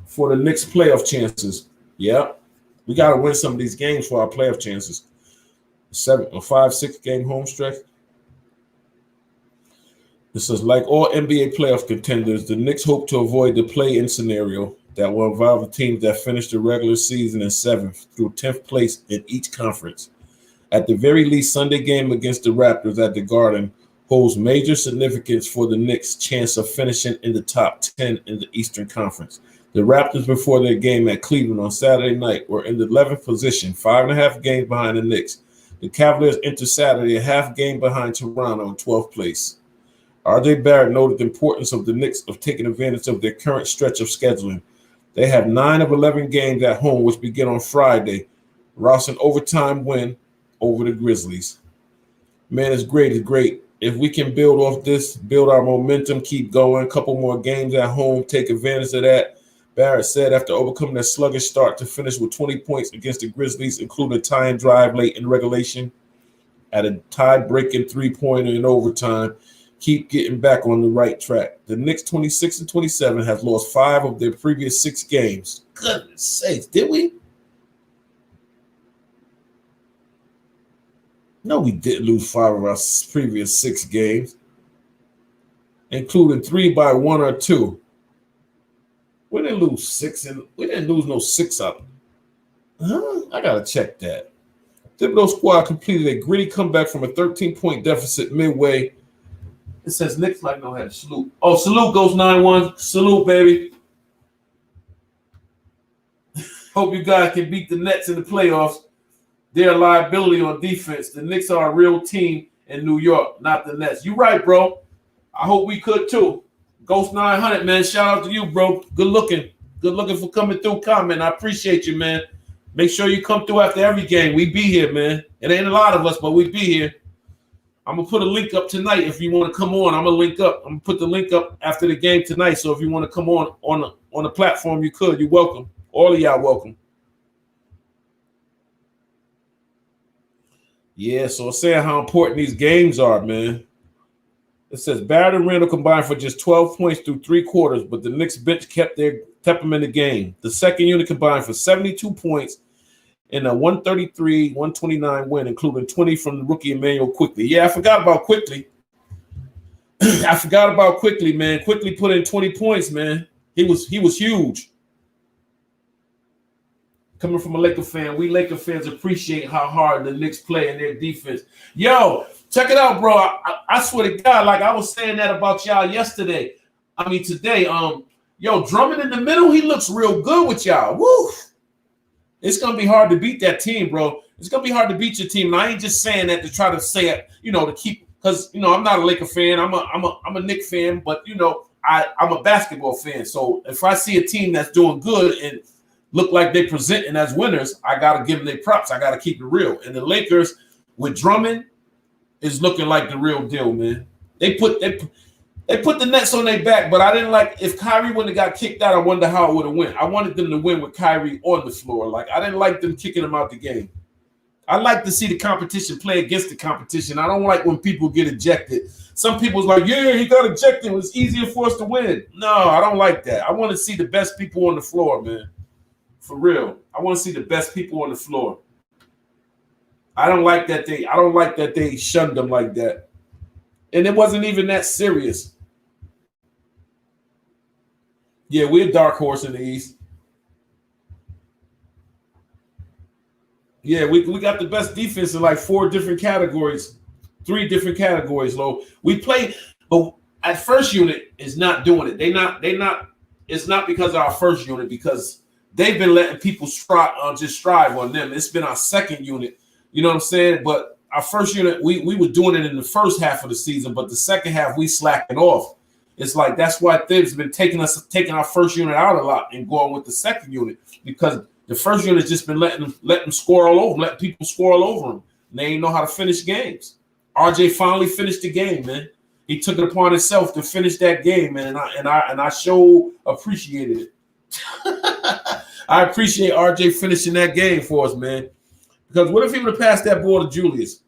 for the Knicks' playoff chances. Yep. We got to win some of these games for our playoff chances. 7 or 5, 6 game home stretch. It says, like all NBA playoff contenders, the Knicks hope to avoid the play-in scenario that will involve the teams that finish the regular season in 7th through 10th place in each conference. At the very least, Sunday game against the Raptors at the Garden holds major significance for the Knicks' chance of finishing in the top 10 in the Eastern Conference. The Raptors, before their game at Cleveland on Saturday night, were in the 11th position, 5.5 games behind the Knicks. The Cavaliers enter Saturday a half game behind Toronto in 12th place. RJ Barrett noted the importance of the Knicks of taking advantage of their current stretch of scheduling. They have 9 of 11 games at home, which begin on Friday. Ross an overtime win over the Grizzlies. Man, it's great. It's great. If we can build off this, build our momentum, keep going, a couple more games at home, take advantage of that. Barrett said after overcoming that sluggish start to finish with 20 points against the Grizzlies, including a tie-in drive late in regulation at a tie-breaking 3-pointer in overtime, keep getting back on the right track. The Knicks 26-27 have lost 5 of their previous 6 games. Goodness sakes, did we? No, we didn't lose 5 of our previous 6 games, including 3 by 1 or 2. We didn't lose 6, and we didn't lose no 6 up. I gotta check that. Thibodeau squad completed a gritty comeback from a 13-point deficit midway. It says Knicks like no had a salute. Oh, salute goes 9-1. Salute, baby. Hope you guys can beat the Nets in the playoffs. They're a liability on defense. The Knicks are a real team in New York, not the Nets. You right, bro. I hope we could too. Ghost 900, man. Shout out to you, bro. Good looking. Good looking for coming through, comment. I appreciate you, man. Make sure you come through after every game. We be here, man. It ain't a lot of us, but we be here. I'm going to put a link up tonight if you want to come on. I'm going to link up. I'm going to put the link up after the game tonight. So if you want to come on the platform, you could. You're welcome. All of y'all welcome. Yeah, so it's saying how important these games are, man. It says Barrett and Randall combined for just 12 points through 3 quarters, but the Knicks bench kept them in the game. The second unit combined for 72 points in a 133-129 win, including 20 from the rookie Emmanuel Quickly. Yeah, I forgot about Quickly. Man. Quickly put in 20 points, man. He was huge. Coming from a Laker fan, we Laker fans appreciate how hard the Knicks play in their defense. Yo, check it out, bro. I swear to God, like I was saying that about y'all yesterday. I mean, today, yo, Drummond in the middle, he looks real good with y'all. Woo! It's going to be hard to beat that team, bro. It's going to be hard to beat your team. And I ain't just saying that to try to say it, to keep, because, I'm not a Laker fan. I'm a Knicks fan, but, I'm a basketball fan. So if I see a team that's doing good and look like they presenting as winners, I got to give them their props. I got to keep it real. And the Lakers with Drummond is looking like the real deal, man. They put the Nets on their back, but I didn't like if Kyrie wouldn't have got kicked out, I wonder how it would have went. I wanted them to win with Kyrie on the floor. Like I didn't like them kicking him out the game. I like to see the competition play against the competition. I don't like when people get ejected. Some people's like, yeah, he got ejected. It was easier for us to win. No, I don't like that. I want to see the best people on the floor, man. For real. I want to see the best people on the floor. I don't like that they shunned them like that. And it wasn't even that serious. Yeah, we're a dark horse in the East. Yeah, we got the best defense in like 4 different categories, 3 different categories, Lo. We play, but at first unit is not doing it. They not. It's not because of our first unit, because they've been letting people strive on them. It's been our second unit. You know what I'm saying? But our first unit, we were doing it in the first half of the season, but the second half we slacking off. It's like that's why Thibs been taking our first unit out a lot and going with the second unit, because the first unit's just been letting them score all over, letting people score all over them. And they ain't know how to finish games. RJ finally finished the game, man. He took it upon himself to finish that game, man, and I sure appreciated it. I appreciate RJ finishing that game for us, man. Because what if he would have passed that ball to Julius?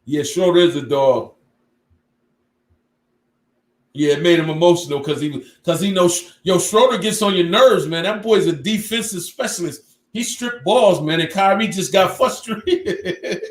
Yeah, Schroeder is a dog. Yeah, it made him emotional because he knows Schroeder gets on your nerves, man. That boy's a defensive specialist. He stripped balls, man, and Kyrie just got frustrated.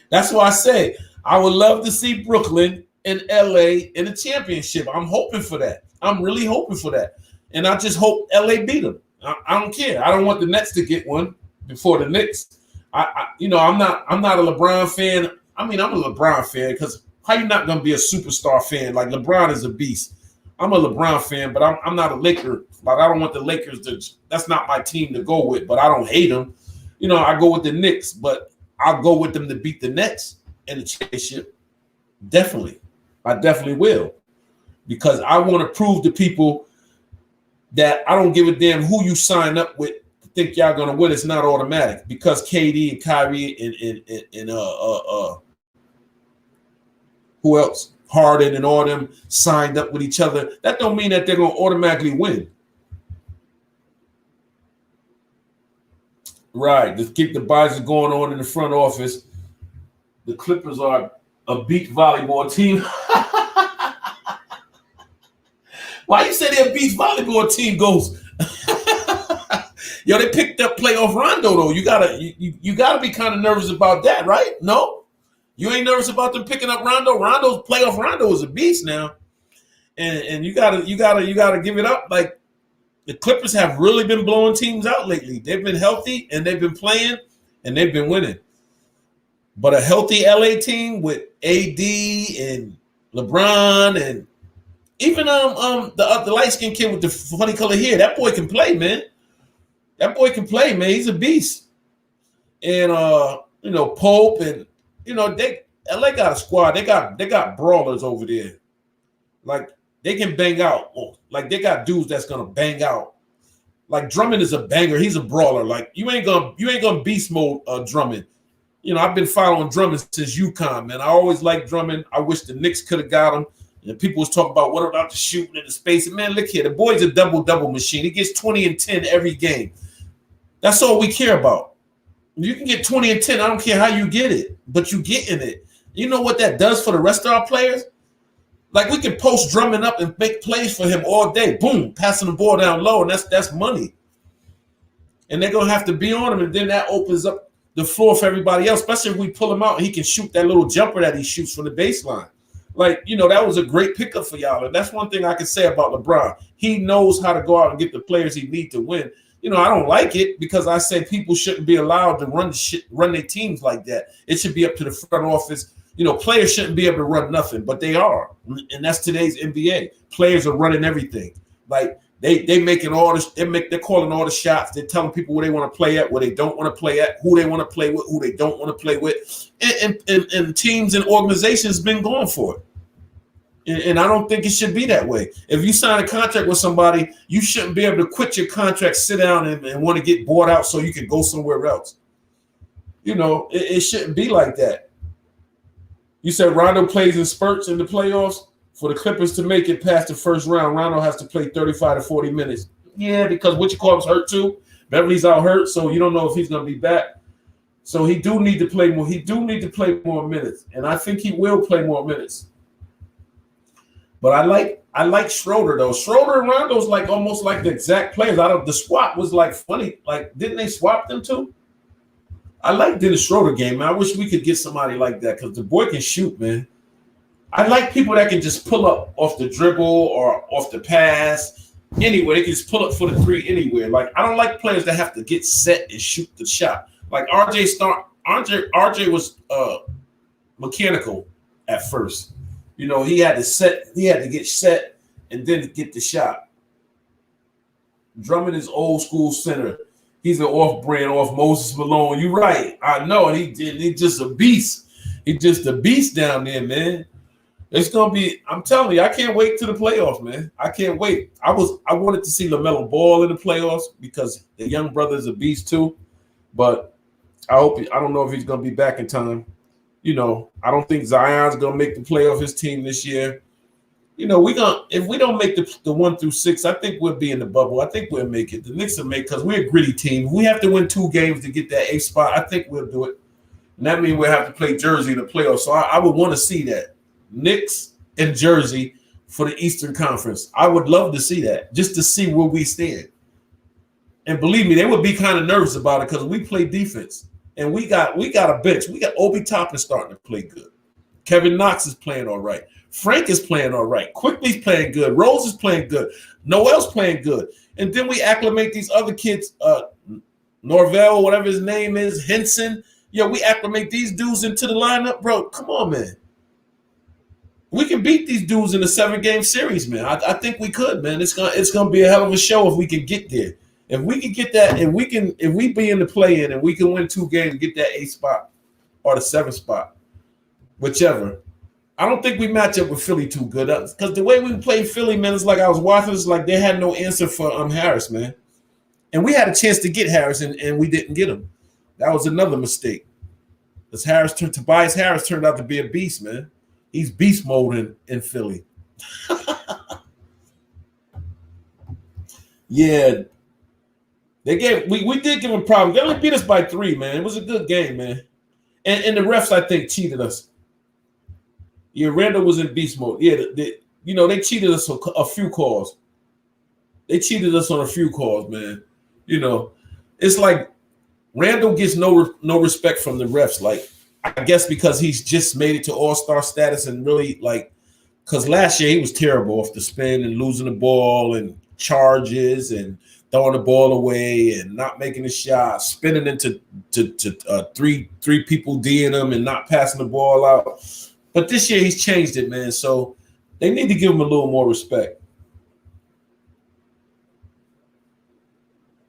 That's why I say I would love to see Brooklyn and LA in a championship. I'm hoping for that. I'm really hoping for that. And I just hope LA beat them. I don't care. I don't want the Nets to get one before the Knicks. I'm not a LeBron fan. I mean, I'm a LeBron fan because how you not gonna be a superstar fan? Like LeBron is a beast. I'm a LeBron fan, but I'm not a Laker. Like I don't want the Lakers to. That's not my team to go with. But I don't hate them. I go with the Knicks, but I'll go with them to beat the Nets in the championship. Definitely, I definitely will, because I want to prove to people that I don't give a damn who you sign up with to think y'all gonna win. It's not automatic because KD and Kyrie and who else? Harden and all them signed up with each other. That don't mean that they're gonna automatically win. Right. Just keep the buzz going on in the front office. The Clippers are a beach volleyball team. Why you say they're a beach volleyball team, Ghost? Yo, they picked up playoff Rondo though. You gotta be kind of nervous about that, right? No, you ain't nervous about them picking up Rondo. Rondo is a beast now, and you gotta give it up. Like the Clippers have really been blowing teams out lately. They've been healthy and they've been playing and they've been winning. But a healthy LA team with AD and LeBron and even the light-skinned kid with the funny color hair, that boy can play, man. That boy can play, man. He's a beast. And Pope and LA got a squad. They got brawlers over there. Like they can bang out. Like they got dudes that's gonna bang out. Like Drummond is a banger. He's a brawler. Like you ain't gonna beast mode Drummond. I've been following Drummond since UConn, man. I always liked Drummond. I wish the Knicks could have got him. And people was talking about what about the shooting in the space. And man, look here, the boy's a double-double machine. He gets 20 and 10 every game. That's all we care about. You can get 20 and 10. I don't care how you get it, but you getting it. You know what that does for the rest of our players? Like we can post Drummond up and make plays for him all day. Boom, passing the ball down low, and that's money. And they're gonna have to be on him, and then that opens up the floor for everybody else, especially if we pull him out and he can shoot that little jumper that he shoots from the baseline. Like, that was a great pickup for y'all. And that's one thing I can say about LeBron. He knows how to go out and get the players he needs to win. I don't like it because I say people shouldn't be allowed to run their teams like that. It should be up to the front office. Players shouldn't be able to run nothing, but they are. And that's today's NBA. Players are running everything. Like they making all this, they're calling all the shots. They're telling people where they want to play at, where they don't want to play at, who they want to play with, who they don't want to play with. And teams and organizations been going for it. And I don't think it should be that way. If you sign a contract with somebody, you shouldn't be able to quit your contract, sit down, and want to get bought out so you can go somewhere else. It shouldn't be like that. You said Rondo plays in spurts in the playoffs. For the Clippers to make it past the first round, Rondo has to play 35 to 40 minutes. Yeah, because Wichiko's hurt too. Beverly's out hurt, so you don't know if he's going to be back. So he do need to play more. He do need to play more minutes, and I think he will play more minutes. But I like Schroeder though. Schroeder and Rondo's like almost like the exact players. The swap was like funny. Like, didn't they swap them too? I like Dennis Schroeder game, man. I wish we could get somebody like that because the boy can shoot, man. I like people that can just pull up off the dribble or off the pass anywhere. They can just pull up for the three anywhere. Like, I don't like players that have to get set and shoot the shot. Like RJ was mechanical at first. He had to get set and then get the shot. Drummond is old school center. He's an off-brand, off Moses Malone. You're right. I know, and he's just a beast. He's just a beast down there, man. It's gonna be. I'm telling you, I can't wait to the playoffs, man. I can't wait. I wanted to see LaMelo Ball in the playoffs because the young brother is a beast too. But I don't know if he's gonna be back in time. I don't think Zion's gonna make the playoff his team this year. If we don't make the 1 through 6, I think we'll be in the bubble. I think we'll make it. The Knicks will make because we're a gritty team. If we have to win 2 games to get that 8th spot, I think we'll do it. And that means we'll have to play Jersey in the playoffs. So I would want to see that. Knicks and Jersey for the Eastern Conference. I would love to see that just to see where we stand. And believe me, they would be kind of nervous about it because we play defense. And we got a bench. We got Obi Toppin starting to play good. Kevin Knox is playing all right. Frank is playing all right. Quickly's playing good. Rose is playing good. Noel's playing good. And then we acclimate these other kids, Norvell, whatever his name is, Henson. We acclimate these dudes into the lineup, bro. Come on, man. We can beat these dudes in a 7-game series, man. I think we could, man. It's gonna be a hell of a show if we can get there. If we can get that, if we be in the play-in and we can win 2 games and get that 8th spot or the 7th spot, whichever. I don't think we match up with Philly too good because the way we played Philly, man, it's like I was watching. It's like they had no answer for Harris, man, and we had a chance to get Harris and we didn't get him. That was another mistake. Because Tobias Harris turned out to be a beast, man. He's beast mode in Philly. Yeah, we did give him problems. They only beat us by 3, man. It was a good game, man, and the refs I think cheated us. Yeah, Randall was in beast mode. Yeah, they cheated us on a few calls. They cheated us on a few calls, man. It's like Randall gets no respect from the refs. Like, I guess because he's just made it to all-star status and really, like, because last year he was terrible off the spin and losing the ball and charges and throwing the ball away and not making a shot, spinning into three people D'ing him and not passing the ball out. But this year he's changed it, man. So they need to give him a little more respect.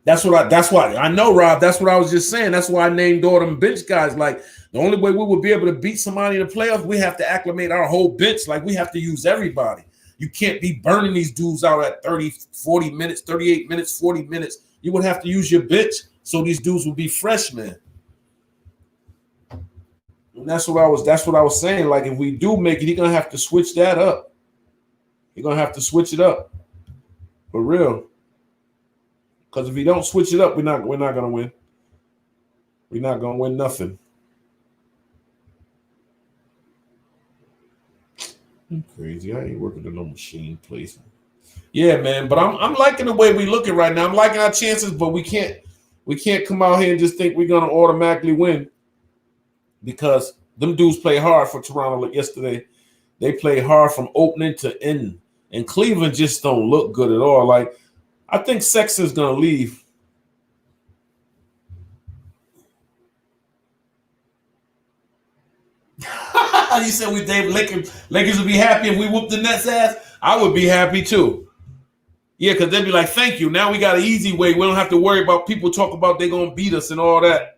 That's why I know, Rob. That's what I was just saying. That's why I named all them bench guys. Like, the only way we would be able to beat somebody in the playoffs, we have to acclimate our whole bench. Like, we have to use everybody. You can't be burning these dudes out at 30, 40 minutes, 38 minutes, 40 minutes. You would have to use your bench so these dudes would be fresh, man. And that's what I was saying. Like, if we do make it, he's gonna have to switch that up. He's gonna have to switch it up. For real. Because if he don't switch it up, we're not gonna win. We're not gonna win nothing. I'm crazy. I ain't working on no machine, please. Yeah, man. But I'm liking the way we looking right now. I'm liking our chances, but we can't come out here and just think we're gonna automatically win. Because them dudes play hard for Toronto yesterday. They play hard from opening to end. And Cleveland just don't look good at all. Like, I think Sexton's going to leave. You said Lakers would be happy if we whooped the Nets' ass? I would be happy too. Yeah, because they'd be like, thank you. Now we got an easy way. We don't have to worry about people talk about they're going to beat us and all that.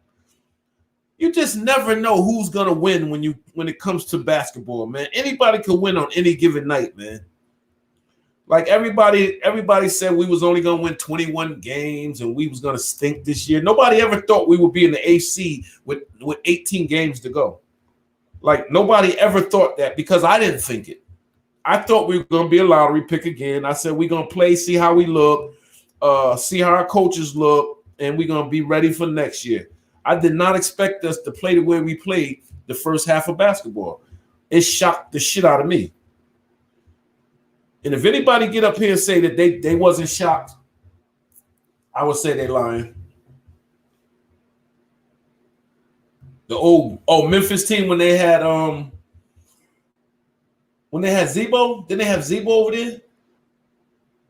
You just never know who's gonna win when it comes to basketball, man. Anybody can win on any given night, man. Like everybody said we was only gonna win 21 games and we was gonna stink this year. Nobody ever thought we would be in the AC with 18 games to go. Like, nobody ever thought that because I didn't think it. I thought we were gonna be a lottery pick again. I said we're gonna play, see how we look, see how our coaches look, and we're gonna be ready for next year. I did not expect us to play the way we played the first half of basketball. It shocked the shit out of me. And if anybody get up here and say that they wasn't shocked, I would say they're lying. The old Memphis team when they had Zebo, didn't they have Zebo over there?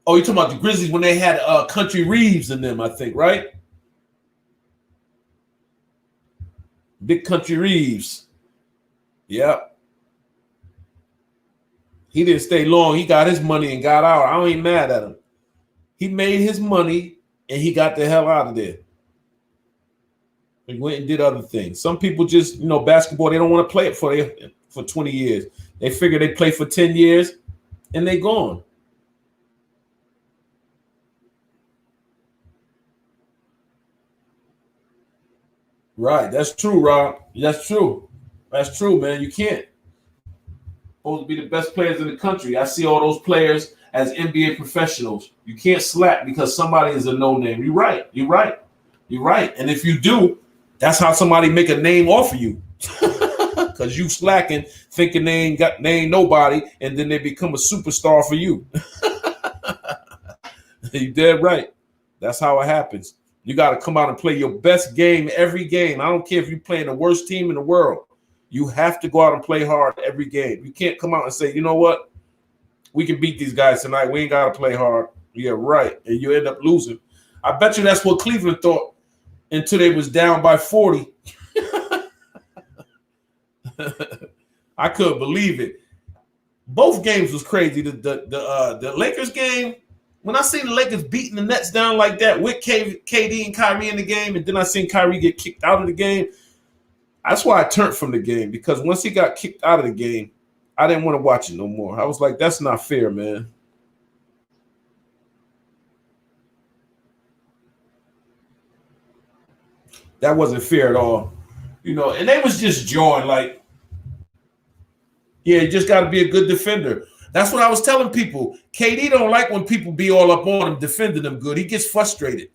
Oh, you're talking about the Grizzlies when they had Country Reeves in them, I think, right? Big Country Reeves. Yep. He didn't stay long. He got his money and got out. I ain't mad at him. He made his money and he got the hell out of there. They went and did other things. Some people just, basketball, they don't want to play it for 20 years. They figure they play for 10 years and they gone. Right. That's true, Rob. That's true. That's true, man. You can't. Supposed to be the best players in the country. I see all those players as NBA professionals. You can't slack because somebody is a no-name. You're right. You're right. You're right. And if you do, that's how somebody make a name off of you. Because you slacking, thinking they ain't nobody, and then they become a superstar for you. You dead right. That's how it happens. You got to come out and play your best game every game. I don't care if you're playing the worst team in the world. You have to go out and play hard every game. You can't come out and say, you know what? We can beat these guys tonight. We ain't got to play hard. Yeah, right. And you end up losing. I bet you that's what Cleveland thought until they was down by 40. I couldn't believe it. Both games was crazy. The Lakers game, when I seen the Lakers beating the Nets down like that with KD and Kyrie in the game, and then I seen Kyrie get kicked out of the game, that's why I turned from the game, because once he got kicked out of the game, I didn't want to watch it no more. I was like, that's not fair, man. That wasn't fair at all. And they was just jawing like, yeah, you just got to be a good defender. That's what I was telling people. KD don't like when people be all up on him, defending him good. He gets frustrated.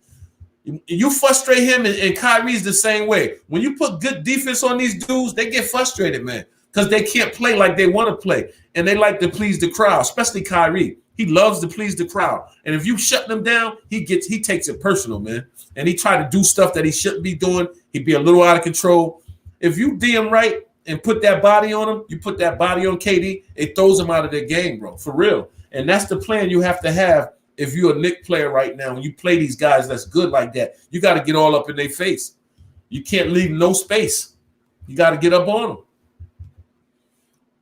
You frustrate him, and Kyrie's the same way. When you put good defense on these dudes, they get frustrated, man, because they can't play like they want to play, and they like to please the crowd, especially Kyrie. He loves to please the crowd, and if you shut them down, he takes it personal, man, and he try to do stuff that he shouldn't be doing. He'd be a little out of control. If you D him right and put that body on him, you put that body on KD, it throws him out of their game, bro, for real. And that's the plan you have to have. If you're a Knick player right now and you play these guys that's good like that, you got to get all up in their face. You can't leave no space. You got to get up on them.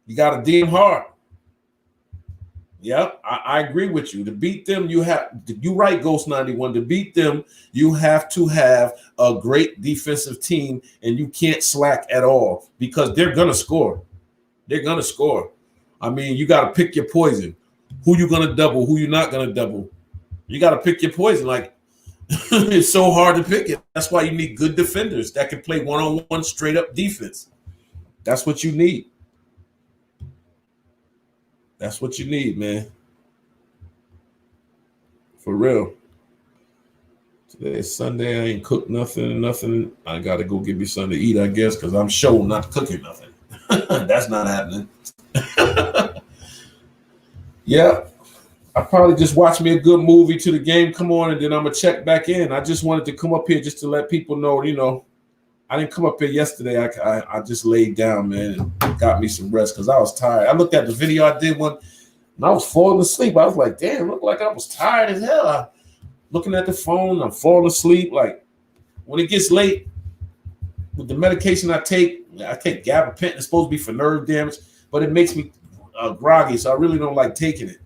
You got to D them hard. Yep, I agree with you. To beat them, you right, Ghost 91. To beat them, you have to have a great defensive team, and you can't slack at all because they're going to score. They're going to score. I mean, you got to pick your poison. Who you going to double, who you not going to double. You got to pick your poison. Like, it's so hard to pick it. That's why you need good defenders that can play one-on-one straight-up defense. That's what you need. That's what you need, man. For real. Today is Sunday. I ain't cooked nothing. I got to go get me something to eat, I guess, because I'm sure not cooking nothing. That's not happening. Yeah. I probably just watch me a good movie till the game come on, and then I'm going to check back in. I just wanted to come up here just to let people know, I didn't come up here yesterday. I just laid down, man, and got me some rest because I was tired. I looked at the video I did one, and I was falling asleep. I was like, damn, looked like I was tired as hell. Looking at the phone, I'm falling asleep. Like, when it gets late, with the medication I take gabapentin. It's supposed to be for nerve damage, but it makes me groggy, so I really don't like taking it.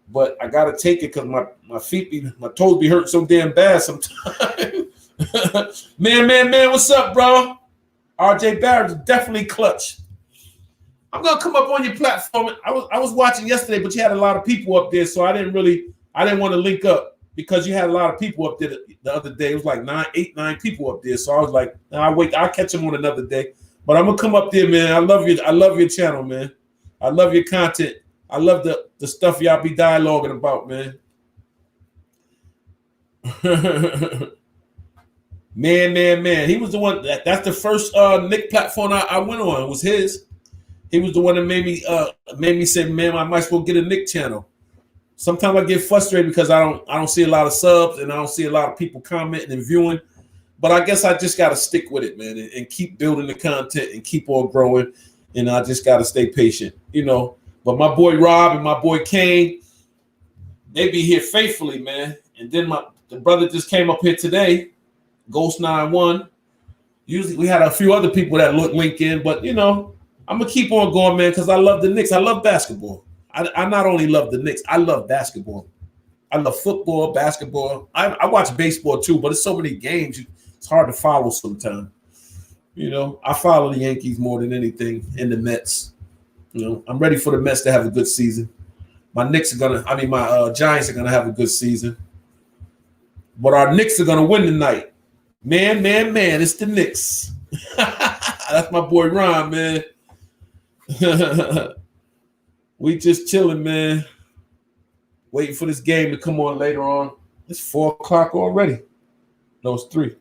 But I got to take it because my toes be hurting so damn bad sometimes. Man, what's up, bro? RJ Barrett is definitely clutch. I'm gonna come up on your platform. I was watching yesterday, but you had a lot of people up there, so I didn't want to link up because you had a lot of people up there the other day. It was like 9 people up there, so I was like, I'll catch them on another day. But I'm gonna come up there, man. I love your channel, man. I love your content. I love the stuff y'all be dialoguing about, man. Man. He was the one that's the first Knick platform I went on. It was his. He was the one that made me say, man, I might as well get a Knick channel. Sometimes I get frustrated because I don't see a lot of subs and I don't see a lot of people commenting and viewing. But I guess I just gotta stick with it, man, and keep building the content and keep on growing. And I just gotta stay patient, But my boy Rob and my boy Kane, they be here faithfully, man. And then the brother just came up here today. Ghost 91. Usually we had a few other people that link in, but I'm gonna keep on going, man, because I love the Knicks. I love basketball. I not only love the Knicks, I love basketball. I love football, basketball. I watch baseball too, but it's so many games. It's hard to follow sometimes. You know, I follow the Yankees more than anything, and the Mets. You know, I'm ready for the Mets to have a good season. My Giants are gonna have a good season. But our Knicks are gonna win tonight. Man, it's the Knicks. That's my boy Ron, man. We just chilling, man. Waiting for this game to come on later on. It's 4:00 already. No, it's 3.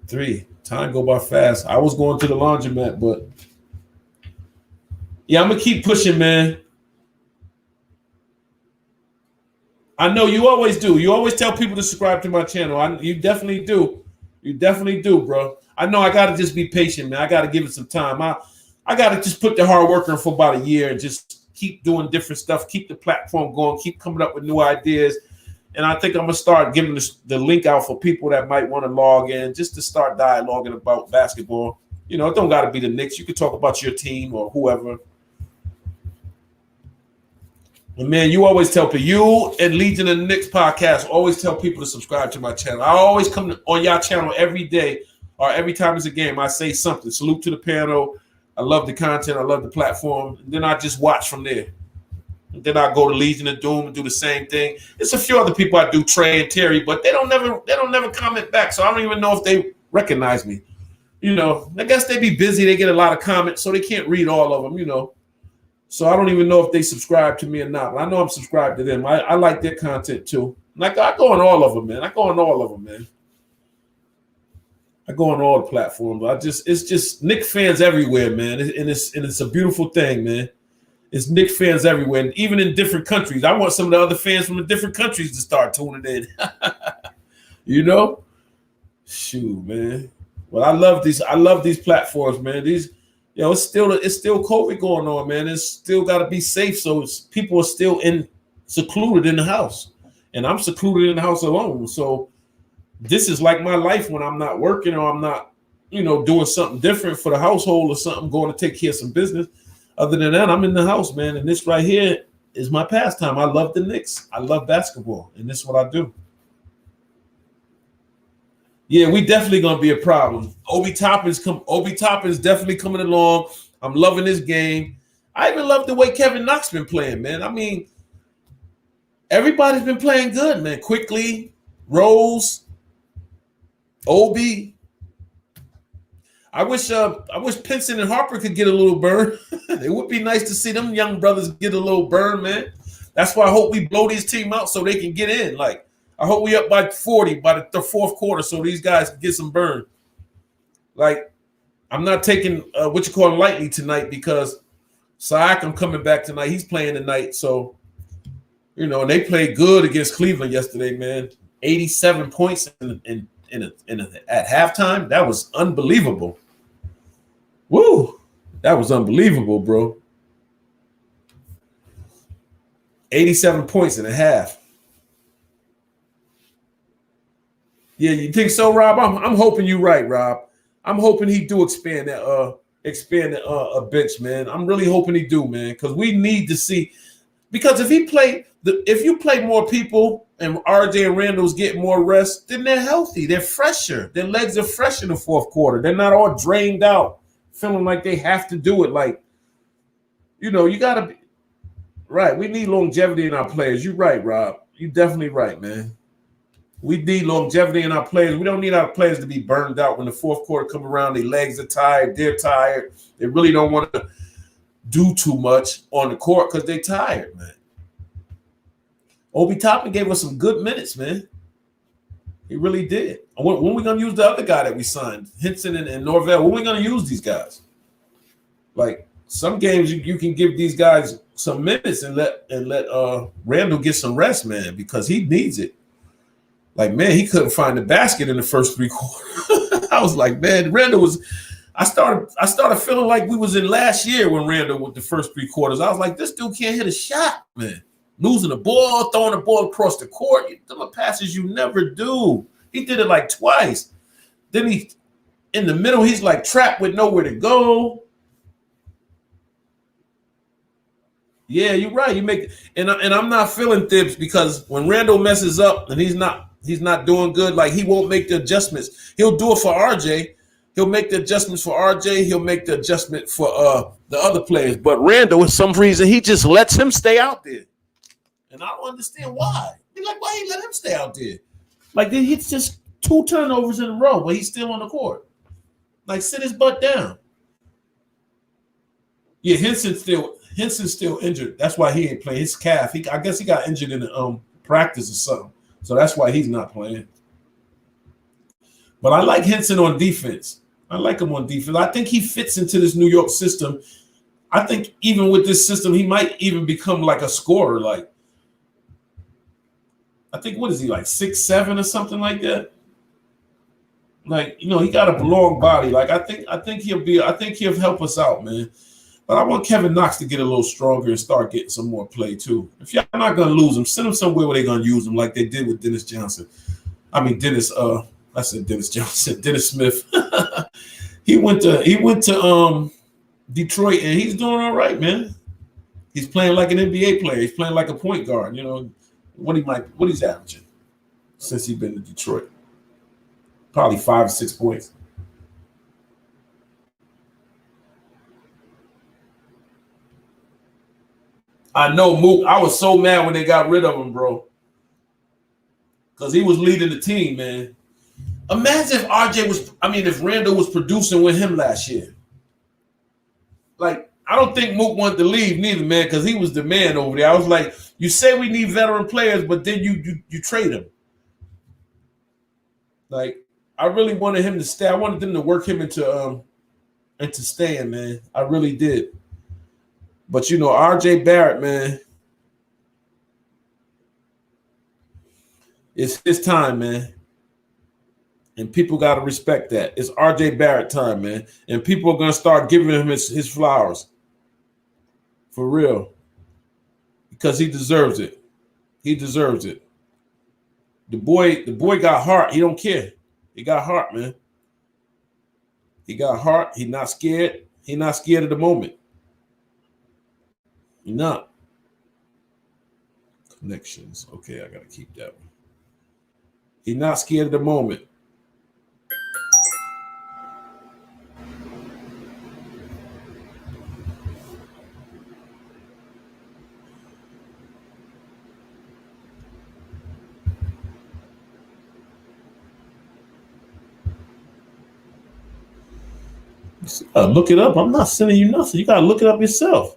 3. Time go by fast. I was going to the laundromat, but yeah, I'm gonna keep pushing, man. I know you always do. You always tell people to subscribe to my channel. You definitely do. You definitely do, bro. I know I gotta just be patient, man. I gotta give it some time. I gotta just put the hard work in for about a year and just keep doing different stuff, keep the platform going, keep coming up with new ideas. And I think I'm gonna start giving the link out for people that might want to log in, just to start dialoguing about basketball. You know, it don't gotta be the Knicks. You can talk about your team or whoever. And man, you always tell people, you and Legion of the Knicks podcast always tell people to subscribe to my channel. I always come on y'all channel every day or every time it's a game. I say something. Salute to the panel. I love the content. I love the platform. And then I just watch from there. And then I go to Legion of Doom and do the same thing. It's a few other people I do, Trey and Terry, but they don't never comment back. So I don't even know if they recognize me. You know, I guess they be busy. They get a lot of comments, so they can't read all of them, you know. So I don't even know if they subscribe to me or not. But I know I'm subscribed to them. I like their content too. Like I go on all of them, man. I go on all the platforms. It's just Knick fans everywhere, man. And it's a beautiful thing, man. It's Knick fans everywhere, and even in different countries. I want some of the other fans from the different countries to start tuning in. You know, shoot, man. Well, I love these platforms, man. These, you know, it's still COVID going on, man. It's still got to be safe, so people are still secluded in the house, and I'm secluded in the house alone. So this is like my life when I'm not working or I'm not, you know, doing something different for the household or something, going to take care of some business. Other than that, I'm in the house, man, and this right here is my pastime. I love the Knicks. I love basketball, and this is what I do. Yeah, we definitely gonna be a problem. Obi Toppin's definitely coming along. I'm loving this game. I even love the way Kevin Knox been playing, man. I mean, everybody's been playing good, man. Quickly, Rose, Obi. I wish Pinson and Harper could get a little burn. It would be nice to see them young brothers get a little burn, man. That's why I hope we blow this team out so they can get in. Like, I hope we up by 40 by the fourth quarter so these guys can get some burn. Like, I'm not taking lightly tonight because Siakam coming back tonight. He's playing tonight. So, you know, and they played good against Cleveland yesterday, man. 87 points at halftime. That was unbelievable. Woo! That was unbelievable, bro. 87 points in a half. Yeah, you think so, Rob? I'm hoping you're right, Rob. I'm hoping he do expand that bench, man. I'm really hoping he do, man, because we need to see. Because if you play more people and RJ and Randall's getting more rest, then they're healthy. They're fresher. Their legs are fresh in the fourth quarter. They're not all drained out, feeling like they have to do it. Like, you know, you got to be right. We need longevity in our players. You're right, Rob. You're definitely right, man. We need longevity in our players. We don't need our players to be burned out when the fourth quarter come around. Their legs are tired. They're tired. They really don't want to do too much on the court because they're tired, man. Obi Toppin gave us some good minutes, man. He really did. When we going to use the other guy that we signed, Henson and Norvell? When we going to use these guys? Like, some games you can give these guys some minutes and let Randall get some rest, man, because he needs it. Like, man, he couldn't find the basket in the first three quarters. I was like, man, Randall was. I started feeling like we was in last year when Randall with the first three quarters. I was like, this dude can't hit a shot, man. Losing the ball, throwing the ball across the court. Them are passes you never do. He did it like twice. Then he, in the middle, he's like trapped with nowhere to go. Yeah, you're right. You make and I'm not feeling Thibs because when Randall messes up and he's not He's not doing good. Like, he won't make the adjustments. He'll do it for RJ. He'll make the adjustments for RJ. He'll make the adjustment for the other players. But Randall, for some reason, he just lets him stay out there. And I don't understand why. Be like, why he let him stay out there? Like, it's just 2 turnovers in a row, but he's still on the court. Like, sit his butt down. Yeah, Henson's still injured. That's why he ain't playing. His calf. I guess he got injured in the practice or something. So that's why he's not playing. But I like Henson on defense. I like him on defense. I think he fits into this New York system. I think even with this system, he might even become like a scorer. Like, I think, what is he, like 6'7" or something like that? Like, you know, he got a long body. Like, I think he'll help us out, man. But I want Kevin Knox to get a little stronger and start getting some more play too. If y'all not gonna lose him, send him somewhere where they're gonna use him, like they did with Dennis Johnson. I mean Dennis. I said Dennis Johnson. Dennis Smith. he went to Detroit and he's doing all right, man. He's playing like an NBA player. He's playing like a point guard. You know what he's averaging since he's been to Detroit. Probably 5 or 6 points. I know, Mook. I was so mad when they got rid of him, bro. Because he was leading the team, man. Imagine if Randall was producing with him last year. Like, I don't think Mook wanted to leave neither, man, because he was the man over there. I was like, you say we need veteran players, but then you trade him. Like, I really wanted him to stay. I wanted them to work him into staying, man. I really did. But, you know, RJ Barrett, man, it's his time, man. And people got to respect that. It's RJ Barrett time, man. And people are going to start giving him his flowers. For real. Because he deserves it. He deserves it. The boy got heart. He don't care. He got heart, man. He got heart. He not scared. He not scared of the moment. He not. Connections. Okay, I got to keep that one. He not scared of the moment. You gotta look it up. I'm not sending you nothing. You gotta look it up yourself.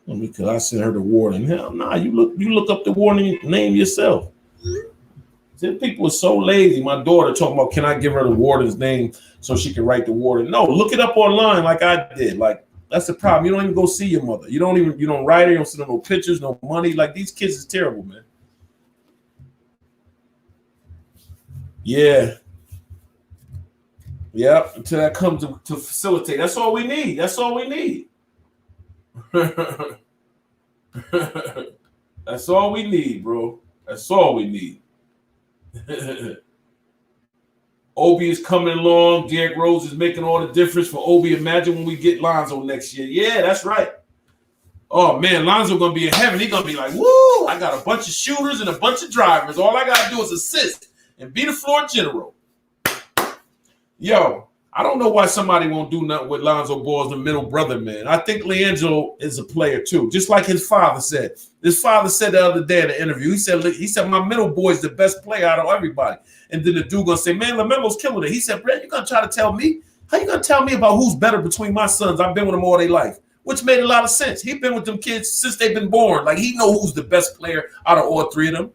Because I sent her the warning. Hell nah, you look up the warning name yourself. See, people are so lazy. My daughter talking about, can I give her the warden's name so she can write the warden? No, look it up online like I did. Like, that's the problem. You don't even go see your mother. You don't write her. You don't send her no pictures, no money. Like, these kids is terrible, man. Yeah. Yep. Until that comes to facilitate. That's all we need. That's all we need. That's all we need, bro. That's all we need. Obi is coming along. Derrick Rose is making all the difference for Obi. Imagine when we get Lonzo next year. Yeah, that's right. Oh, man, Lonzo going to be in heaven. He's going to be like, woo, I got a bunch of shooters and a bunch of drivers. All I got to do is assist and be the floor general. Yo, I don't know why somebody won't do nothing with Lonzo Ball, the middle brother, man. I think LiAngelo is a player, too, just like his father said. His father said the other day in the interview, he said, my middle boy is the best player out of everybody. And then the dude going to say, man, LaMelo's killing it. He said, Brett, you going to try to tell me? How you going to tell me about who's better between my sons? I've been with them all their life, which made a lot of sense. He's been with them kids since they've been born. Like, he know who's the best player out of all three of them.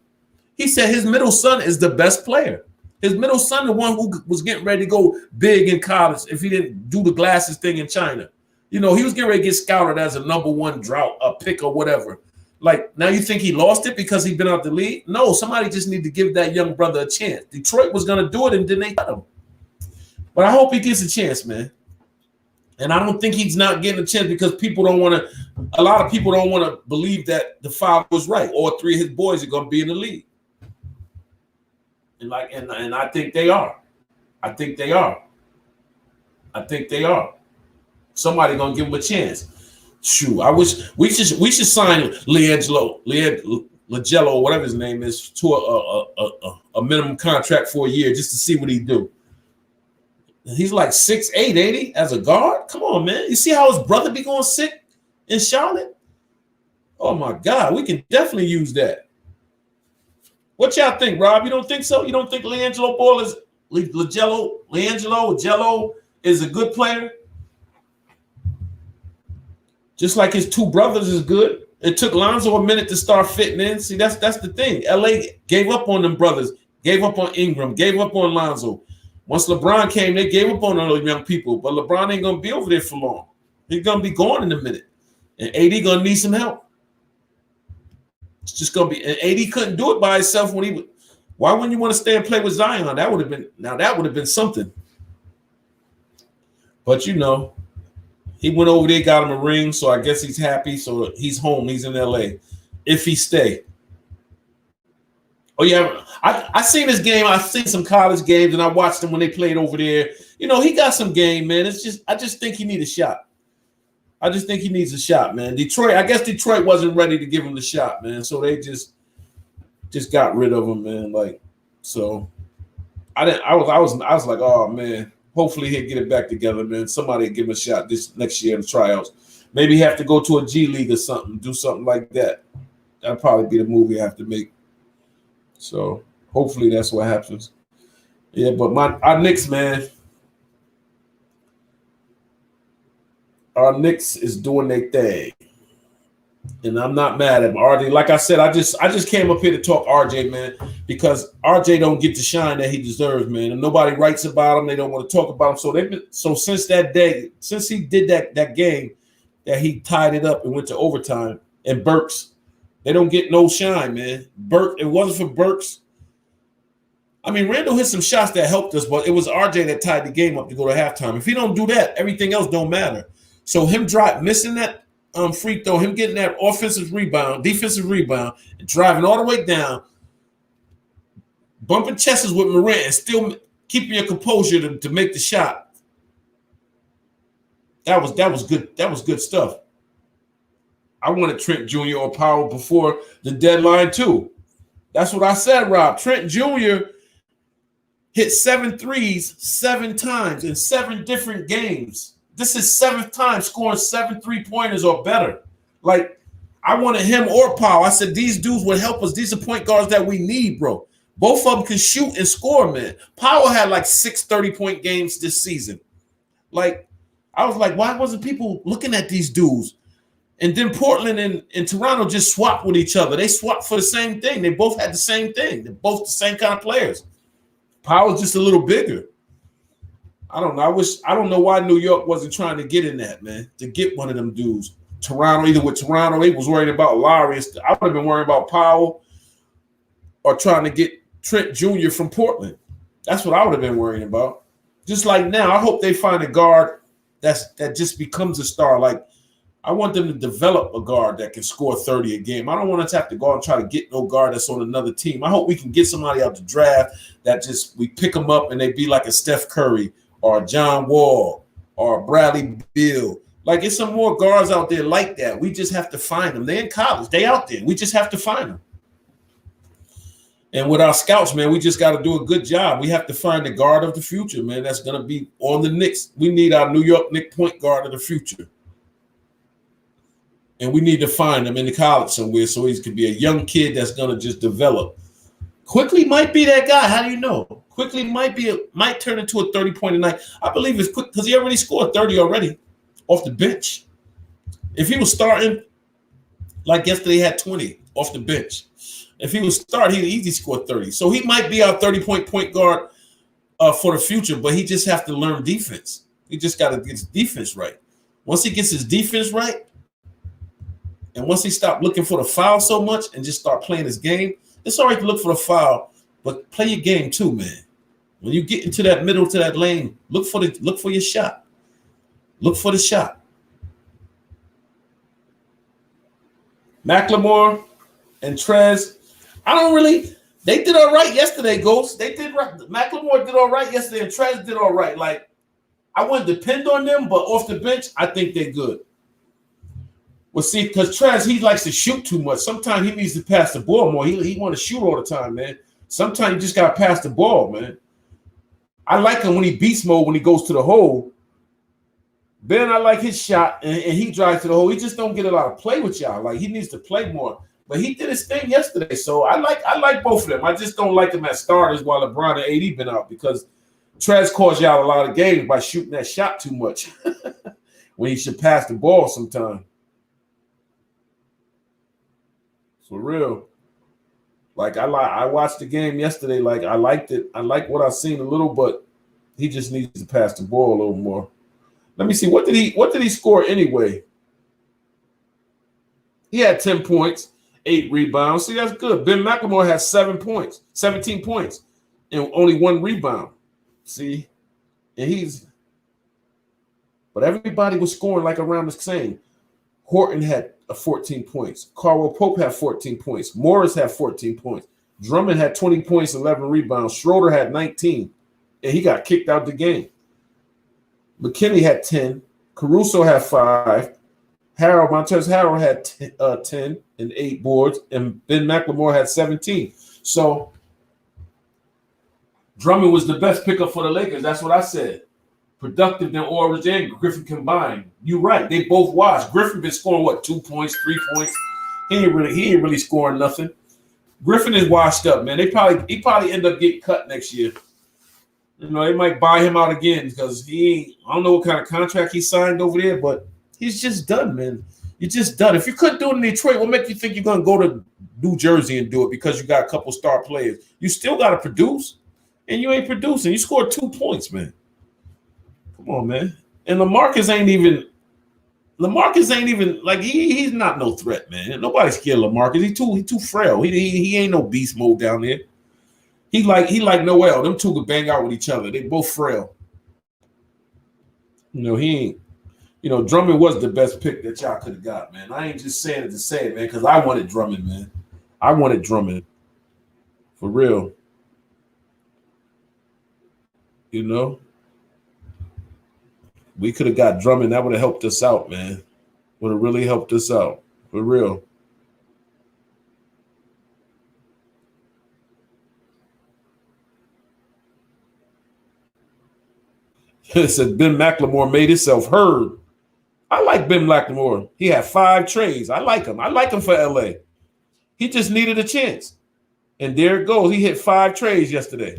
He said his middle son is the best player. His middle son, the one who was getting ready to go big in college if he didn't do the glasses thing in China. You know, he was getting ready to get scouted as a #1 drought, a pick or whatever. Like, now you think he lost it because he's been out the league? No, somebody just need to give that young brother a chance. Detroit was going to do it, and then they got him. But I hope he gets a chance, man. And I don't think he's not getting a chance because a lot of people don't want to believe that the father was right. All three of his boys are going to be in the league. And I think they are. I think they are. Somebody gonna give him a chance. Shoot, I wish we should sign Leangelo, whatever his name is, to a minimum contract for a year just to see what he do. He's like 6'8", ain't he? As a guard? Come on, man. You see how his brother be going sick in Charlotte? Oh my God, we can definitely use that. What y'all think, Rob? You don't think so? You don't think Leangelo Ball is Jello is a good player? Just like his two brothers is good. It took Lonzo a minute to start fitting in. See, that's the thing. LA gave up on them brothers, gave up on Ingram, gave up on Lonzo. Once LeBron came, they gave up on all those young people. But LeBron ain't gonna be over there for long. He's gonna be gone in a minute. And AD gonna need some help. It's just gonna be, and AD couldn't do it by himself when he would. Why wouldn't you want to stay and play with Zion? That would have been something. But you know, he went over there, got him a ring, so I guess he's happy. So he's home. He's in LA. If he stay. Oh yeah, I seen his game. I seen some college games, and I watched them when they played over there. You know, he got some game, man. I just think he needs a shot. I just think he needs a shot, man. I guess Detroit wasn't ready to give him the shot, man. So they just got rid of him, man. Like, so I was like, oh man. Hopefully he'll get it back together, man. Somebody give him a shot this next year in the tryouts. Maybe he have to go to a G League or something, do something like that. That'd probably be the move you have to make. So hopefully that's what happens. Yeah, but our Knicks, man. Our Knicks is doing their thing. And I'm not mad at him. RJ, like I said, I just came up here to talk RJ, man, because RJ don't get the shine that he deserves, man. And nobody writes about him. They don't want to talk about him. So since that day, since he did that game that he tied it up and went to overtime, and Burks, they don't get no shine, man. It wasn't for Burks. I mean, Randall hit some shots that helped us, but it was RJ that tied the game up to go to halftime. If he don't do that, everything else don't matter. So him missing that free throw, him getting that defensive rebound, and driving all the way down, bumping chests with Morant, and still keeping your composure to make the shot. That was good. That was good stuff. I wanted Trent Jr. or Powell before the deadline too. That's what I said, Rob. Trent Jr. hit 7 threes 7 times in 7 different games. This is 7th time scoring 7 3-pointers or better. Like, I wanted him or Powell. I said, these dudes would help us. These are point guards that we need, bro. Both of them can shoot and score, man. Powell had like 6 30-point games this season. Like, I was like, why wasn't people looking at these dudes? And then Portland and Toronto just swapped with each other. They swapped for the same thing. They both had the same thing. They're both the same kind of players. Powell's just a little bigger. I don't know. I don't know why New York wasn't trying to get in that, man, to get one of them dudes. Toronto, either with Toronto, they was worried about Lowry. I would have been worried about Powell or trying to get Trent Jr. from Portland. That's what I would have been worrying about. Just like now, I hope they find a guard that just becomes a star. Like, I want them to develop a guard that can score 30 a game. I don't want us to have to go out and try to get no guard that's on another team. I hope we can get somebody out the draft that just we pick them up and they be like a Steph Curry or John Wall or Bradley Beal. Like, it's some more guards out there like that. We just have to find them. They're in college. They out there. We just have to find them. And with our scouts, man, we just got to do a good job. We have to find the guard of the future, man, that's going to be on the Knicks. We need our New York Knicks point guard of the future. And we need to find him in the college somewhere so he could be a young kid that's going to just develop. Quickly might be that guy. How do you know? Quickly might turn into a 30-point a night. I believe it's quick because he already scored 30 already off the bench. If he was starting, like yesterday, he had 20 off the bench. If he was starting, he'd easily score 30. So he might be our 30-point guard for the future, but he just have to learn defense. He just got to get his defense right. Once he gets his defense right, and once he stopped looking for the foul so much and just start playing his game, it's all right to look for the foul, but play your game too, man. When you get into that middle to that lane, look for your shot. Look for the shot. McLemore and Trez, I They did all right yesterday, Ghost. They did right. McLemore did all right yesterday, and Trez did all right. Like, I wouldn't depend on them, but off the bench, I think they're good. Well, see, because Trez, he likes to shoot too much. Sometimes he needs to pass the ball more. He want to shoot all the time, man. Sometimes you just got to pass the ball, man. I like him when he beast mode, when he goes to the hole. Ben, I like his shot, and he drives to the hole. He just don't get a lot of play with y'all. Like, he needs to play more. But he did his thing yesterday, so I like both of them. I just don't like them as starters while LeBron and AD been out because Trez caused y'all a lot of games by shooting that shot too much when he should pass the ball sometime. For real. Like, I watched the game yesterday. Like, I liked it. I like what I've seen a little, but he just needs to pass the ball a little more. Let me see. What did he score anyway? He had 10 points. 8 rebounds. See, that's good. Ben McLemore has 17 points, and only 1 rebound. See, and but everybody was scoring like around the same. Horton had 14 points. Caldwell Pope had 14 points. Morris had 14 points. Drummond had 20 points, 11 rebounds. Schroeder had 19, and he got kicked out the game. McKinney had 10. Caruso had 5. Montez Harrell had 10 and 8 boards, and Ben McLemore had 17. So Drummond was the best pickup for the Lakers. That's what I said. Productive than Aldridge and Griffin combined. You're right. They both watched. Griffin been scoring 2 points, 3 points. He ain't really scoring nothing. Griffin is washed up, man. He probably end up getting cut next year. You know, they might buy him out again because I don't know what kind of contract he signed over there, but he's just done, man. You're just done. If you couldn't do it in Detroit, what makes you think you're going to go to New Jersey and do it because you got a couple star players? You still got to produce, and you ain't producing. You scored 2 points, man. Come on, man. And LaMarcus ain't even like he's not no threat, man. Nobody's scared of LaMarcus. He too frail. He ain't no beast mode down there. He like Noel. Them two could bang out with each other. They both frail. You know, he ain't. You know, Drummond was the best pick that y'all could have got, man. I ain't just saying it to say it, man, because I wanted Drummond, man. I wanted Drummond. For real. You know? We could have got Drummond. That would have helped us out, man. Would have really helped us out. For real. It said Ben McLemore made himself heard. I like Ben McLemore. He had 5 trades. I like him. I like him for LA. He just needed a chance. And there it goes. He hit 5 trades yesterday.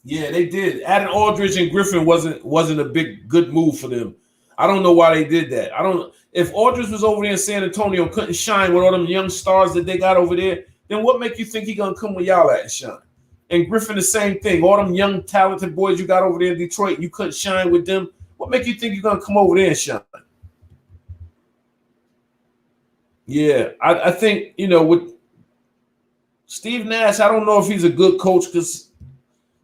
Yeah, they did. Adding Aldridge and Griffin wasn't a good move for them. I don't know why they did that. If Aldridge was over there in San Antonio and couldn't shine with all them young stars that they got over there, then what make you think he gonna come with y'all at and shine? And Griffin, the same thing. All them young, talented boys you got over there in Detroit, you couldn't shine with them. What make you think you're gonna come over there and shine? Yeah, I think, you know, with Steve Nash, I don't know if he's a good coach because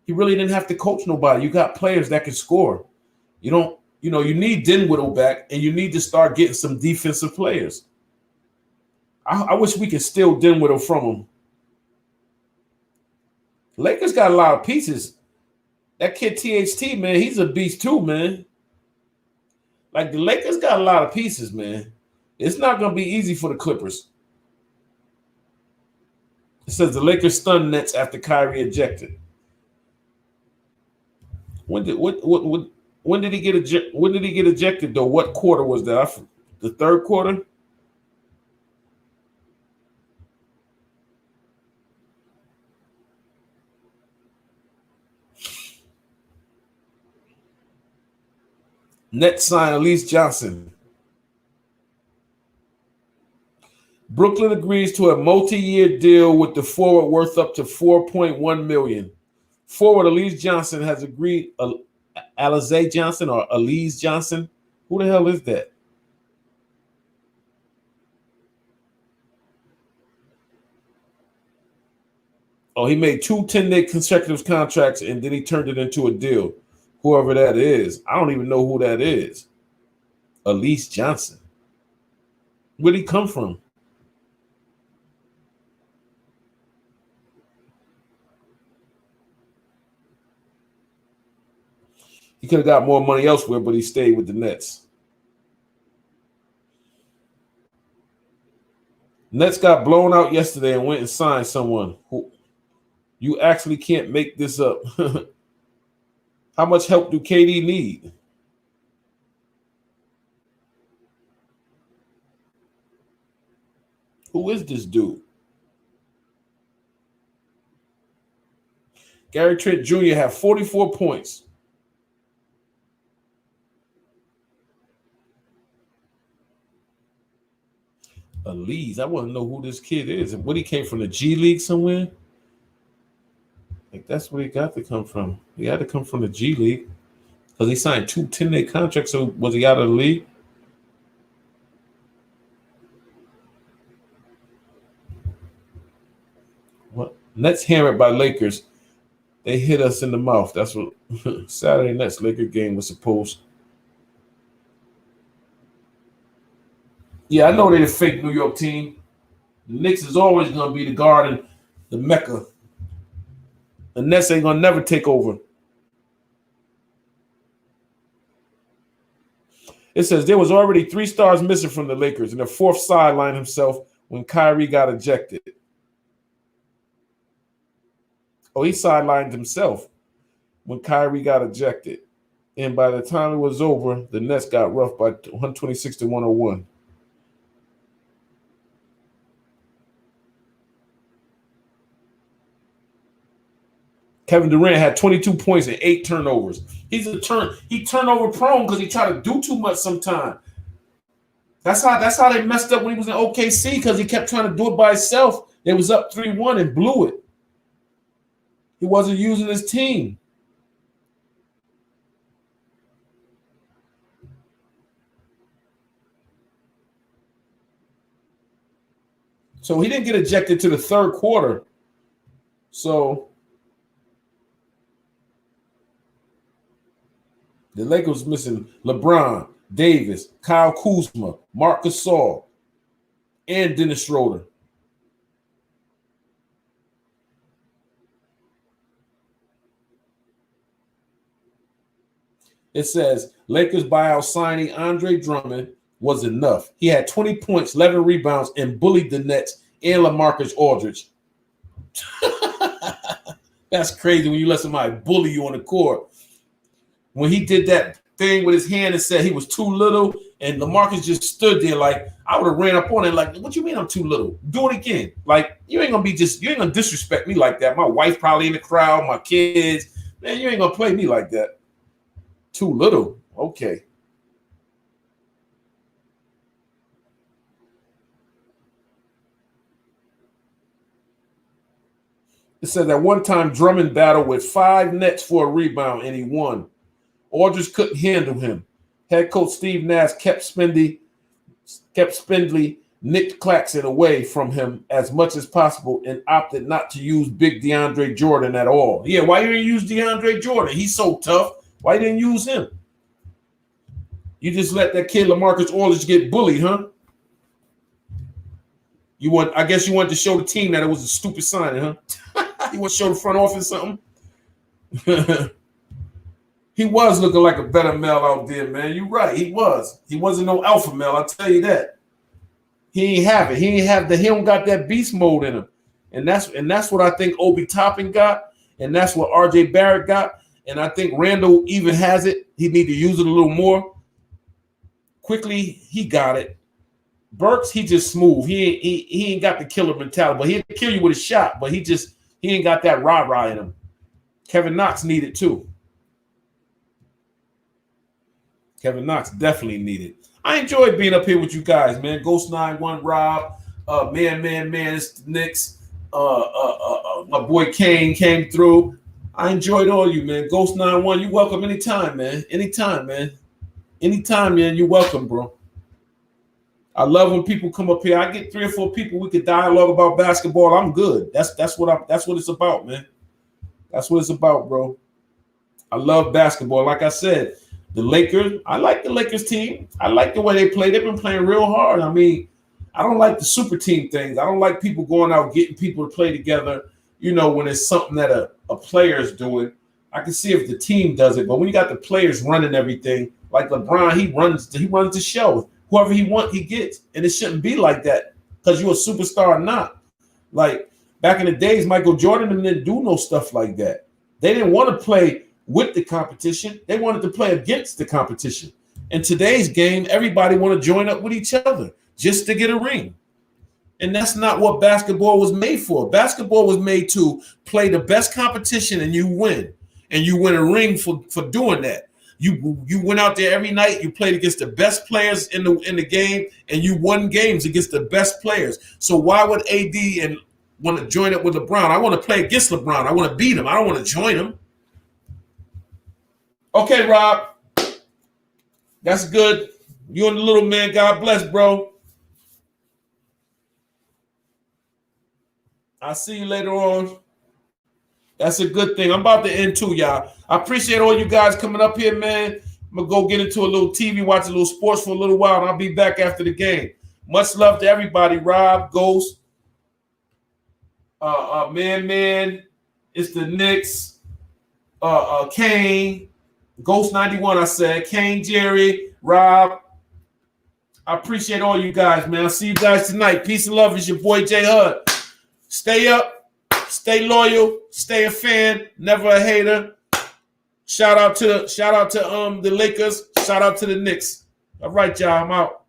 he really didn't have to coach nobody. You got players that can score. You need Dinwiddie back, and you need to start getting some defensive players. I wish we could steal Dinwiddie from him. Lakers got a lot of pieces. That kid THT, man, he's a beast too, man. Like, the Lakers got a lot of pieces, man. It's not going to be easy for the Clippers. It says the Lakers stunned Nets after Kyrie ejected. When did he get ejected though? What quarter was that? The third quarter? Nets sign Elise Johnson. Brooklyn agrees to a multi-year deal with the forward worth up to $4.1 million. Forward Elise Johnson has agreed. Alize Johnson or Elise Johnson? Who the hell is that? Oh, he made 2 10-day consecutive contracts and then he turned it into a deal. Whoever that is, I don't even know who that is. Elise Johnson. Where'd he come from? He could have got more money elsewhere, but he stayed with the Nets. Nets got blown out yesterday and went and signed someone who you actually can't make this up. How much help do KD need? Who is this dude? Gary Trent Jr. had 44 points. Elise, I want to know who this kid is and what he came from, the G League somewhere. Like that's where he got to come from. He had to come from the G League because he signed 2 10-day contracts. So was he out of the league? What? Nets hammered by Lakers. They hit us in the mouth. That's what Saturday Nets Laker game was supposed. Yeah, I know they're the fake New York team. The Knicks is always going to be the garden, the Mecca. The Nets ain't going to never take over. It says there was already 3 stars missing from the Lakers, and the 4th sidelined himself when Kyrie got ejected. Oh, he sidelined himself when Kyrie got ejected. And by the time it was over, the Nets got roughed by 126-101. Kevin Durant had 22 points and 8 turnovers. He turnover prone because he tried to do too much sometimes. That's how they messed up when he was in OKC because he kept trying to do it by himself. They was up 3-1 and blew it. He wasn't using his team. So he didn't get ejected to the 3rd quarter. So the Lakers missing LeBron, Davis, Kyle Kuzma, Marc Gasol, and Dennis Schroeder. It says Lakers buyout signing Andre Drummond was enough. He had 20 points, 11 rebounds, and bullied the Nets and LaMarcus Aldridge. That's crazy when you let somebody bully you on the court. When he did that thing with his hand and said he was too little, and LaMarcus just stood there like, I would have ran up on him like, what you mean I'm too little? Do it again. Like, you ain't gonna disrespect me like that. My wife probably in the crowd, my kids. Man, you ain't gonna play me like that. Too little. Okay. It says at one time Drummond battled with 5 Nets for a rebound and he won. Aldridge couldn't handle him. Head coach Steve Nash kept Spindly, nicked Claxton away from him as much as possible and opted not to use big DeAndre Jordan at all. Yeah, why you didn't use DeAndre Jordan? He's so tough. Why you didn't use him? You just let that kid LaMarcus Aldridge get bullied, huh? I guess you wanted to show the team that it was a stupid signing, huh? You want to show the front office something? He was looking like a better male out there, man. You're right. He was. He wasn't no alpha male, I'll tell you that. He ain't have it. He don't got that beast mode in him. And that's what I think Obi Toppin got, and that's what RJ Barrett got. And I think Randall even has it. He need to use it a little more. Quickly, he got it. Burks, he just smooth. He ain't got the killer mentality, but he'll kill you with a shot. But he ain't got that rah-rah in him. Kevin Knox needed too. Kevin Knox definitely needed. I enjoyed being up here with you guys, man. Ghost 91, Rob, man, it's the Knicks. My boy Kane came through. I enjoyed all you, man. Ghost 91, you welcome anytime, man. Anytime, man. Anytime, man. You welcome, bro. I love when people come up here. I get 3 or 4 people. We could dialogue about basketball. I'm good. That's what it's about, man. That's what it's about, bro. I love basketball. Like I said, the Lakers. I like the Lakers team. I like the way they play. They've been playing real hard. I mean, I don't like the super team things. I don't like people going out getting people to play together, you know, when it's something that a player is doing. I can see if the team does it, but when you got the players running everything, like LeBron, he runs the show. Whoever he wants, he gets. And it shouldn't be like that because you're a superstar or not. Like back in the days, Michael Jordan didn't do no stuff like that. They didn't want to play with the competition. They wanted to play against the competition. In today's game, everybody want to join up with each other just to get a ring. And that's not what basketball was made for. Basketball was made to play the best competition and you win. And you win a ring for doing that. You went out there every night, you played against the best players in the game, and you won games against the best players. So why would AD and want to join up with LeBron? I want to play against LeBron. I want to beat him. I don't want to join him. Okay, Rob. That's good. You and the little man, God bless, bro. I'll see you later on. That's a good thing. I'm about to end too, y'all. I appreciate all you guys coming up here, man. I'm going to go get into a little TV, watch a little sports for a little while, and I'll be back after the game. Much love to everybody. Rob, Ghost, Man, it's the Knicks, Kane, Ghost 91, I said, Kane, Jerry, Rob. I appreciate all you guys, man. I'll see you guys tonight. Peace and love. It's your boy, J Hud. Stay up. Stay loyal, stay a fan, never a hater. Shout out to the Lakers. Shout out to the Knicks. All right, y'all. I'm out.